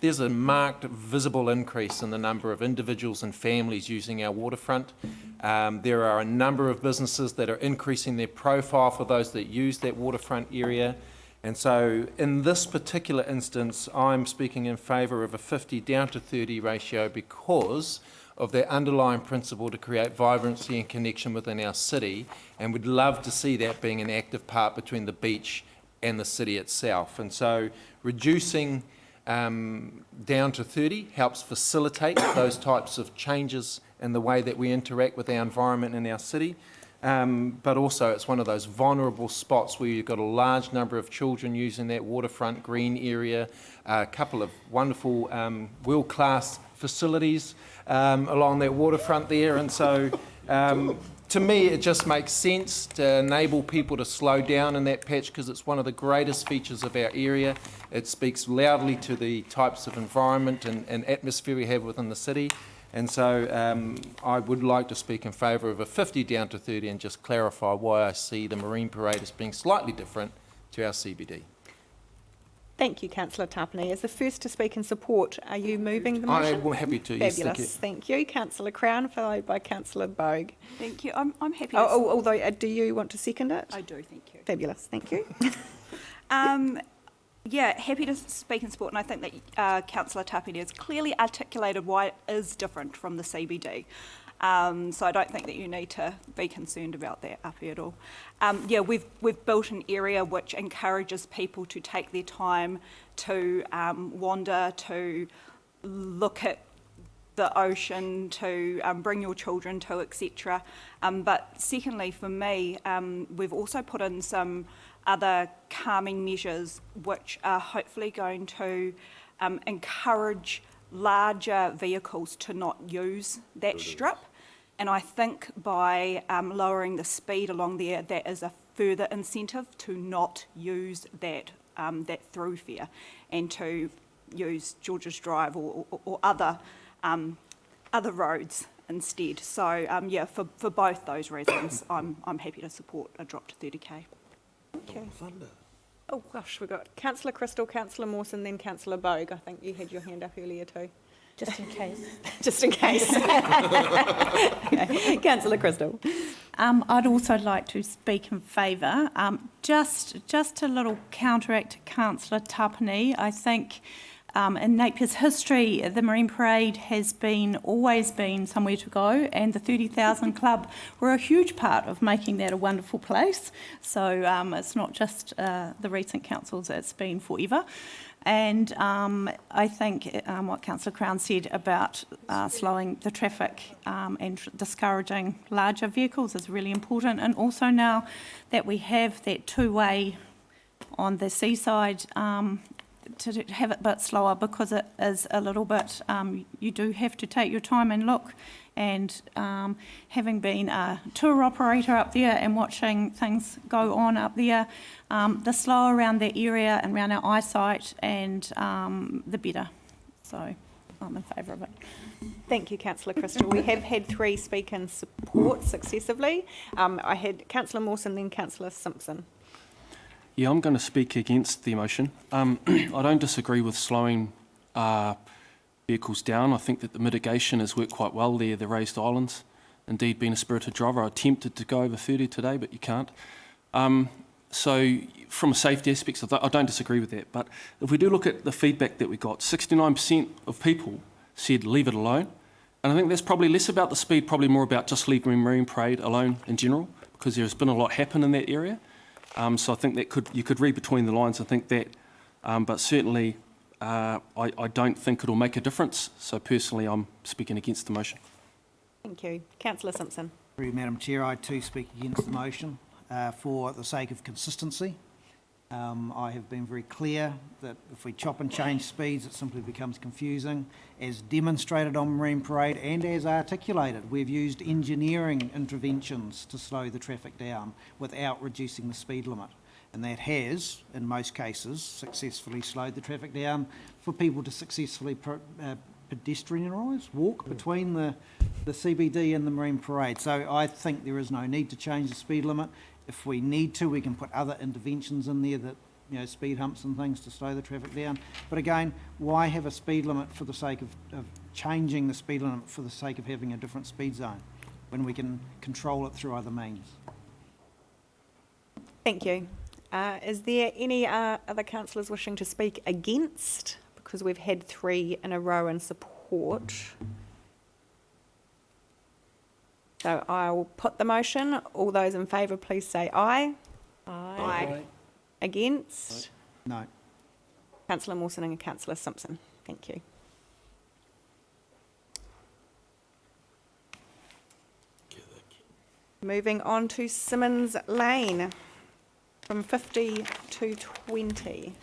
there's a marked visible increase in the number of individuals and families using our waterfront. There are a number of businesses that are increasing their profile for those that use that waterfront area. And so in this particular instance, I'm speaking in favour of a 50 down to 30 ratio because of that underlying principle to create vibrancy and connection within our city, and would love to see that being an active part between the beach and the city itself. And so reducing down to 30 helps facilitate those types of changes in the way that we interact with our environment in our city. But also it's one of those vulnerable spots where you've got a large number of children using that waterfront green area, a couple of wonderful world-class facilities along that waterfront there. And so to me, it just makes sense to enable people to slow down in that patch because it's one of the greatest features of our area. It speaks loudly to the types of environment and atmosphere we have within the city. And so I would like to speak in favour of a 50 down to 30 and just clarify why I see the Marine Parade as being slightly different to our CBD. Thank you, Councillor Tapani. As the first to speak in support, are you moving the motion? I'm happy to, yes, thank you. Fabulous, thank you. Councillor Crown, followed by Councillor Bogue. Thank you. I'm happy. Although, do you want to second it? I do. Thank you. Fabulous, thank you. Yeah, happy to speak in support, and I think that Councillor Tapini has clearly articulated why it is different from the CBD. So I don't think that you need to be concerned about that up here at all. Yeah, we've built an area which encourages people to take their time to wander, to look at the ocean, to bring your children to, etc. But secondly, for me, we've also put in some other calming measures which are hopefully going to encourage larger vehicles to not use that strip. And I think by lowering the speed along there, that is a further incentive to not use that thoroughfare and to use George's Drive or other roads instead. So yeah, for both those reasons, I'm happy to support a drop to 30k. Okay. Oh gosh, we've got Councillor Crystal, Councillor Mawson, then Councillor Bogue. I think you had your hand up earlier too. Just in case. Just in case. Okay. Councillor Crystal. I'd also like to speak in favour. Just a little counteract to Councillor Tapani. I think in Napier's history, the Marine Parade has always been somewhere to go, and the 30,000 Club were a huge part of making that a wonderful place. So it's not just the recent councils, it's been forever. And I think what Councillor Crown said about slowing the traffic and discouraging larger vehicles is really important. And also now that we have that two-way on the seaside, to have it a bit slower, because it is a little bit, you do have to take your time and look. And having been a tour operator up there and watching things go on up there, the slower around that area and around our eyesight, and the better. So I'm in favour of it. Thank you, Councillor Crystal. We have had 3 speak in support successively. I had Councillor Mawson, then Councillor Simpson. Yeah, I'm going to speak against the motion. I don't disagree with slowing vehicles down. I think that the mitigation has worked quite well there, the raised islands. Indeed, being a spirited driver, I attempted to go over 30 today, but you can't. So from a safety aspect, I don't disagree with that. But if we do look at the feedback that we got, 69% of people said leave it alone. And I think that's probably less about the speed, probably more about just leaving Marine Parade alone in general, because there's been a lot happen in that area. So I think that you could read between the lines, I think that. But certainly, I don't think it'll make a difference. So personally, I'm speaking against the motion. Thank you. Councillor Simpson. Madam Chair, I too speak against the motion for the sake of consistency. I have been very clear that if we chop and change speeds, it simply becomes confusing. As demonstrated on Marine Parade and as articulated, we've used engineering interventions to slow the traffic down without reducing the speed limit. And that has, in most cases, successfully slowed the traffic down for people to successfully pedestrianise, walk between the CBD and the Marine Parade. So I think there is no need to change the speed limit. If we need to, we can put other interventions in there that, speed humps and things to slow the traffic down. But again, why have a speed limit for the sake of changing the speed limit for the sake of having a different speed zone when we can control it through other means? Thank you. Is there any other councillors wishing to speak against? Because we've had 3 in a row in support. So I'll put the motion. All those in favour, please say aye. Aye. Against? No. Councillor Mawson and Councillor Simpson. Thank you. Moving on to Symonds Lane, from 50 to 20.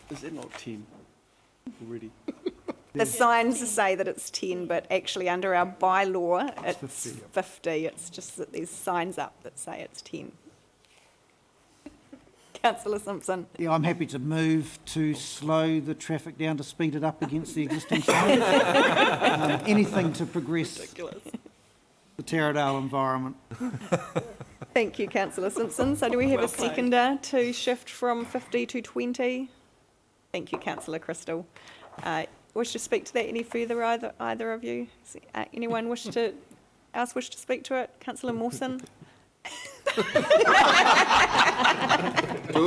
Is that not 10 already? The signs say that it's 10, but actually under our bylaw, it's 50. It's just that there's signs up that say it's 10. Councillor Simpson. Yeah, I'm happy to move to slow the traffic down to speed it up against the existing signs. Anything to progress the Taradale environment. Thank you, Councillor Simpson. So do we have a seconder to shift from 50 to 20? Thank you, Councillor Crystal. Wish to speak to that any further, either of you? Anyone wish to speak to it? Councillor Mawson? I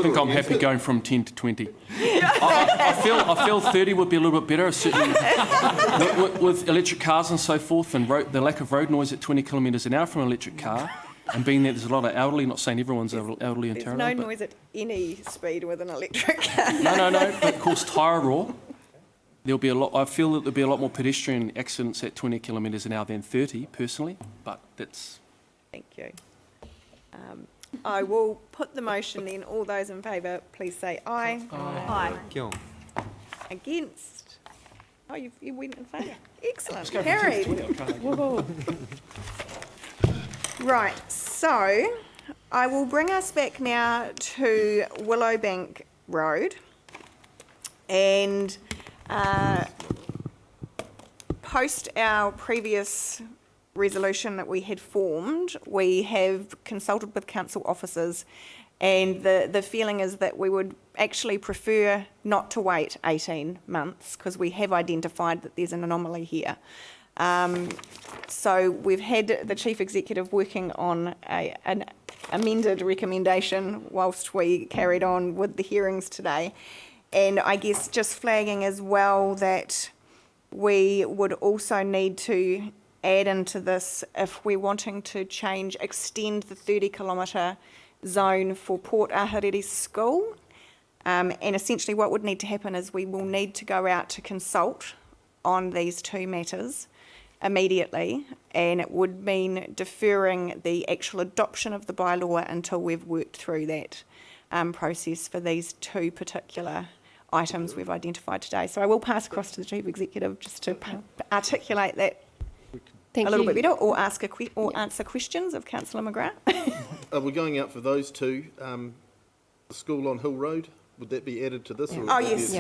think I'm happy going from 10 to 20. I feel 30 would be a little bit better, certainly with electric cars and so forth, and the lack of road noise at 20 kilometres an hour from an electric car, and being that there's a lot of elderly, not saying everyone's elderly in Taradale. There's no noise at any speed with an electric car. No, but of course, tyre roar. There'll be a lot. I feel that there'll be a lot more pedestrian accidents at 20 kilometres an hour than 30, personally, but that's... Thank you. I will put the motion then. All those in favour, please say aye. Aye. Against? Oh, you went in favour. Excellent. Carried. Right, so I will bring us back now to Willowbank Road and post our previous resolution that we had formed, we have consulted with council officers, and the feeling is that we would actually prefer not to wait 18 months because we have identified that there's an anomaly here. So we've had the Chief Executive working on an amended recommendation whilst we carried on with the hearings today, and I guess just flagging as well that we would also need to add into this if we're wanting to extend the 30-kilometre zone for Port Ahuriri School. And essentially what would need to happen is we will need to go out to consult on these two matters immediately, and it would mean deferring the actual adoption of the bylaw until we've worked through that process for these two particular items we've identified today. So I will pass across to the Chief Executive just to articulate that a little bit better, or answer questions of Councillor McGrath. Are we going out for those two? The school on Hill Road, would that be added to this? Or Oh, yes.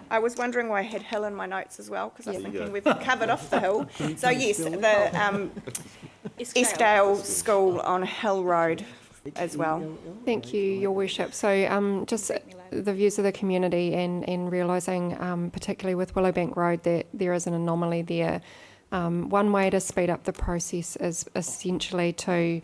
I was wondering why I had Hill in my notes as well, because I was thinking we've covered off the Hill. So yes, the Eastdale School on Hill Road as well. Thank you, Your Worship. So just the views of the community and realising, particularly with Willowbank Road, that there is an anomaly there. One way to speed up the process is essentially to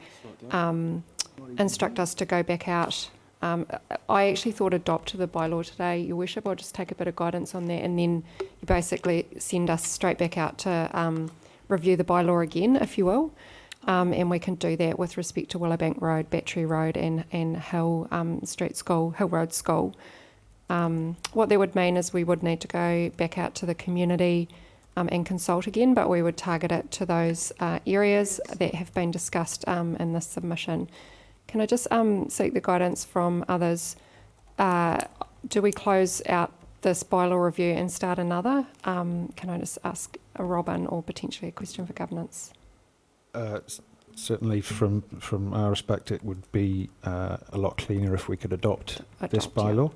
instruct us to go back out. I actually thought adopt the bylaw today, Your Worship. I'll just take a bit of guidance on that, and then you basically send us straight back out to review the bylaw again, if you will. And we can do that with respect to Willowbank Road, Battery Road and Hill Road School. What that would mean is we would need to go back out to the community and consult again, but we would target it to those areas that have been discussed in this submission. Can I just seek the guidance from others? Do we close out this bylaw review and start another? Can I just ask a Robin, or potentially a question for governance? Certainly from our respect, it would be a lot cleaner if we could adopt this bylaw.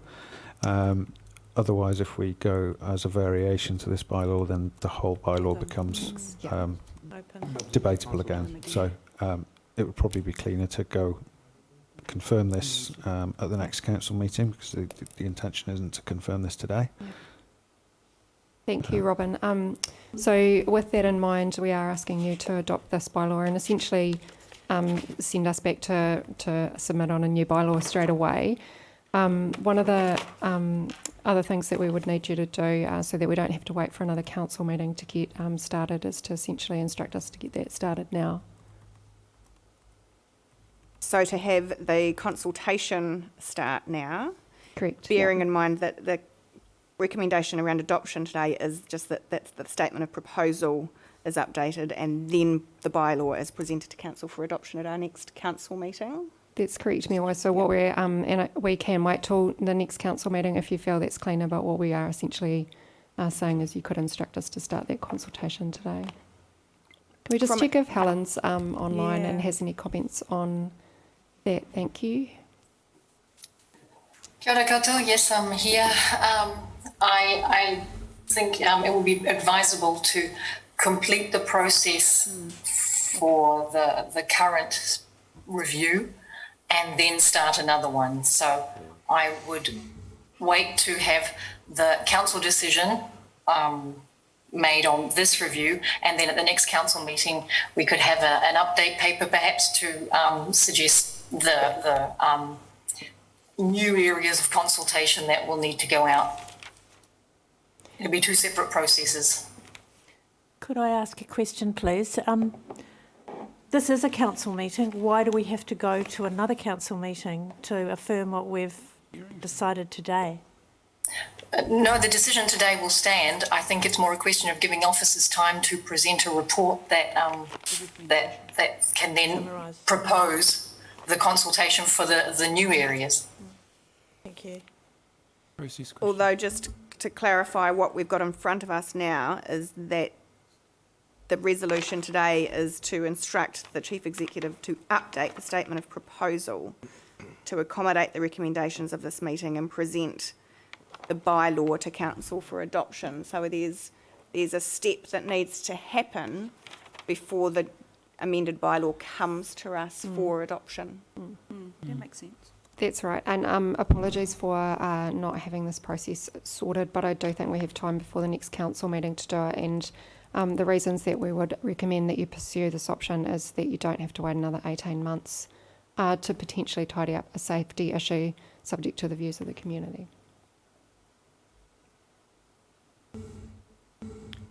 Otherwise, if we go as a variation to this bylaw, then the whole bylaw becomes debatable again. So it would probably be cleaner to go confirm this at the next council meeting, because the intention isn't to confirm this today. Thank you, Robin. So with that in mind, we are asking you to adopt this bylaw and essentially send us back to submit on a new bylaw straight away. One of the other things that we would need you to do so that we don't have to wait for another council meeting to get started is to essentially instruct us to get that started now. So to have the consultation start now. Correct. Bearing in mind that the recommendation around adoption today is just that the statement of proposal is updated and then the bylaw is presented to council for adoption at our next council meeting. That's correct, Mayor. So what we're and we can wait till the next council meeting if you feel that's cleaner. But what we are essentially saying is you could instruct us to start that consultation today. Can we just check if Helen's online and has any comments on that? Thank you. Kia ora koutou. Yes, I'm here. I think it will be advisable to complete the process for the current review and then start another one. So I would wait to have the council decision made on this review, and then at the next council meeting we could have an update paper perhaps to suggest the new areas of consultation that will need to go out. It'll be two separate processes. Could I ask a question, please? This is a council meeting. Why do we have to go to another council meeting to affirm what we've decided today? No, the decision today will stand. I think it's more a question of giving officers time to present a report that that can then propose the consultation for the new areas. Thank you. Although, just to clarify, what we've got in front of us now is that the resolution today is to instruct the Chief Executive to update the statement of proposal to accommodate the recommendations of this meeting and present the bylaw to council for adoption. So there's a step that needs to happen before the amended bylaw comes to us for adoption. That makes sense. That's right, and apologies for not having this process sorted, but I do think we have time before the next council meeting to do it, and the reasons that we would recommend that you pursue this option is that you don't have to wait another 18 months to potentially tidy up a safety issue subject to the views of the community.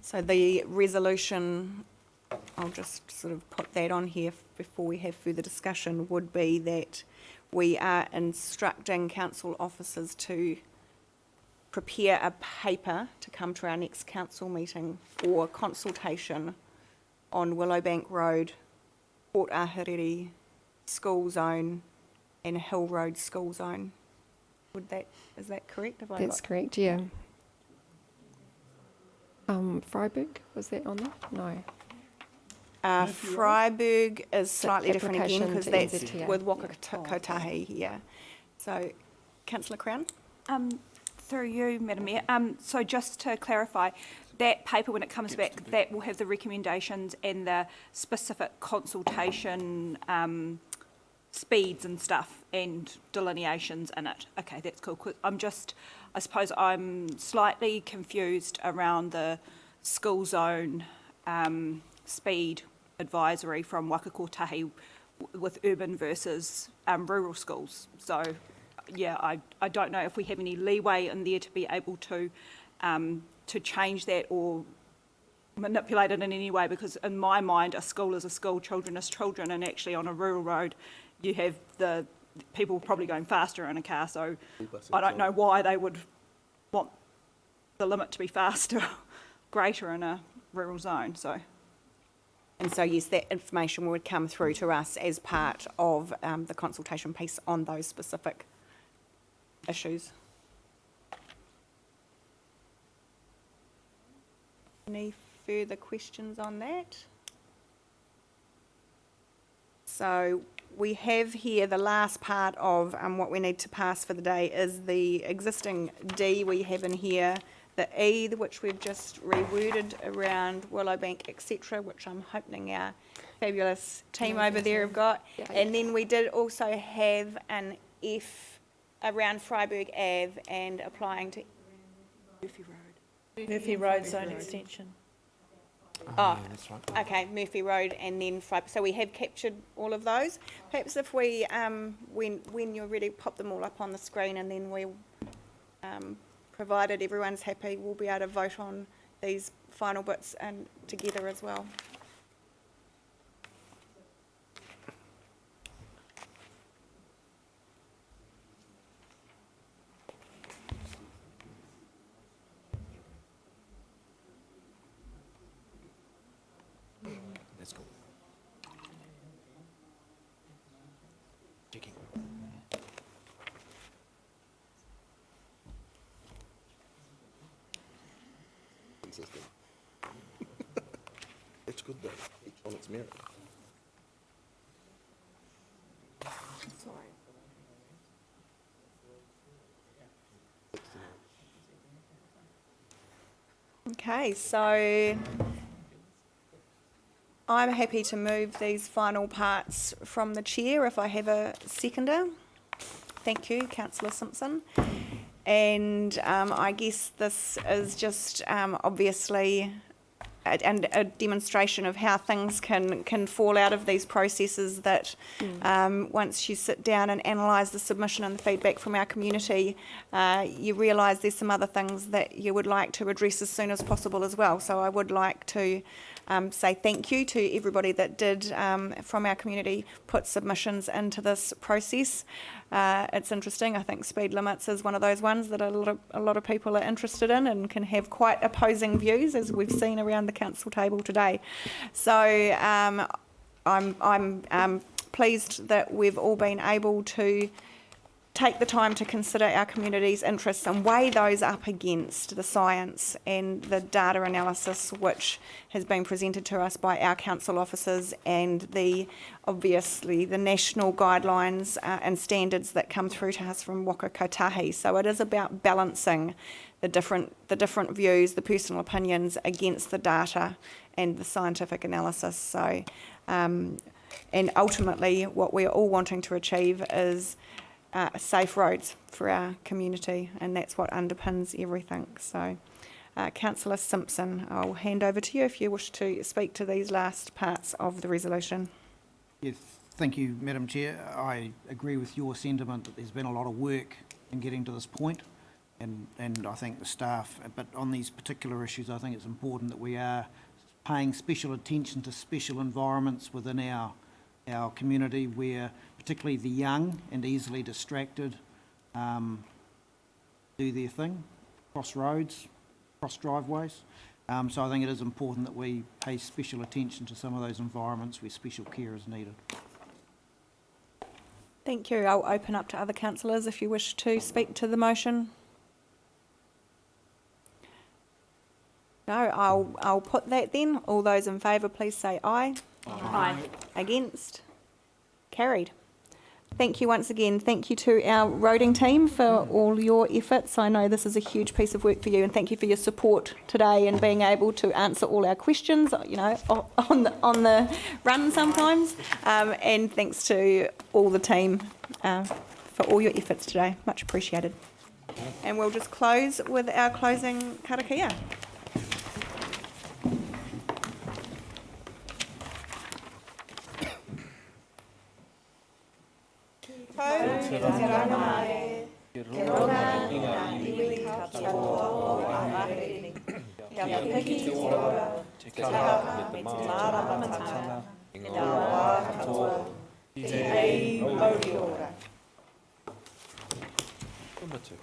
So the resolution, I'll just sort of put that on here before we have further discussion, would be that we are instructing council officers to prepare a paper to come to our next council meeting for consultation on Willowbank Road, Port Ahuriri School Zone and Hill Road School Zone. Is that correct? That's correct, yeah. Freiburg, was that on there? No. Freiburg is slightly different again because that's NZTA. with Waka Kotahi, yeah. So, Councillor Crown? Through you, Madam Mayor. So just to clarify, that paper, when it comes back, that will have the recommendations and the specific consultation speeds and stuff and delineations in it. Okay, that's cool. I suppose I'm slightly confused around the school zone speed advisory from Wakakotahi with urban versus rural schools. So, yeah, I don't know if we have any leeway in there to be able to change that or manipulate it in any way, because in my mind a school is a school, children is children, and actually on a rural road you have the people probably going faster in a car, so I don't know why they would want the limit to be faster, greater in a rural zone. And so, yes, that information would come through to us as part of the consultation piece on those specific issues. Any further questions on that? So we have here the last part of what we need to pass for the day is the existing D we have in here, the E, which we've just reworded around Willowbank, etc., which I'm hoping our fabulous team over there have got. And then we did also have an F around Freiburg Ave and applying to Murphy Road. Murphy Road Zone Extension. Oh, okay, Murphy Road and then Freiburg. So we have captured all of those. Perhaps if we, when you're ready, pop them all up on the screen, and then we'll, provided everyone's happy, we'll be able to vote on these final bits and together as well. That's cool. Checking. Consistent. It's good though, each on its merit. Okay, so I'm happy to move these final parts from the chair if I have a seconder. Thank you, Councillor Simpson. And I guess this is just obviously a demonstration of how things can fall out of these processes that once you sit down and analyse the submission and the feedback from our community, you realise there's some other things that you would like to address as soon as possible as well. So I would like to say thank you to everybody that did from our community put submissions into this process. It's interesting. I think speed limits is one of those ones that a lot of people are interested in and can have quite opposing views, as we've seen around the council table today. So I'm pleased that we've all been able to take the time to consider our community's interests and weigh those up against the science and the data analysis which has been presented to us by our council officers and obviously the national guidelines and standards that come through to us from Waka Kotahi. So it is about balancing the different views, the personal opinions against the data and the scientific analysis. So and ultimately what we're all wanting to achieve is safe roads for our community, and that's what underpins everything. So, Councillor Simpson, I'll hand over to you if you wish to speak to these last parts of the resolution. Yes, thank you, Madam Chair. I agree with your sentiment that there's been a lot of work in getting to this point, and I think the staff, but on these particular issues, I think it's important that we are paying special attention to special environments within our community where particularly the young and easily distracted do their thing, cross roads, cross driveways. So I think it is important that we pay special attention to some of those environments where special care is needed. Thank you. I'll open up to other councillors if you wish to speak to the motion. No, I'll put that then. All those in favour, please say aye. Aye. Against? Carried. Thank you once again. Thank you to our roading team for all your efforts. I know this is a huge piece of work for you, and thank you for your support today and being able to answer all our questions, you know, on the run sometimes. And thanks to all the team for all your efforts today. Much appreciated. And we'll just close with our closing karakia. Number 2.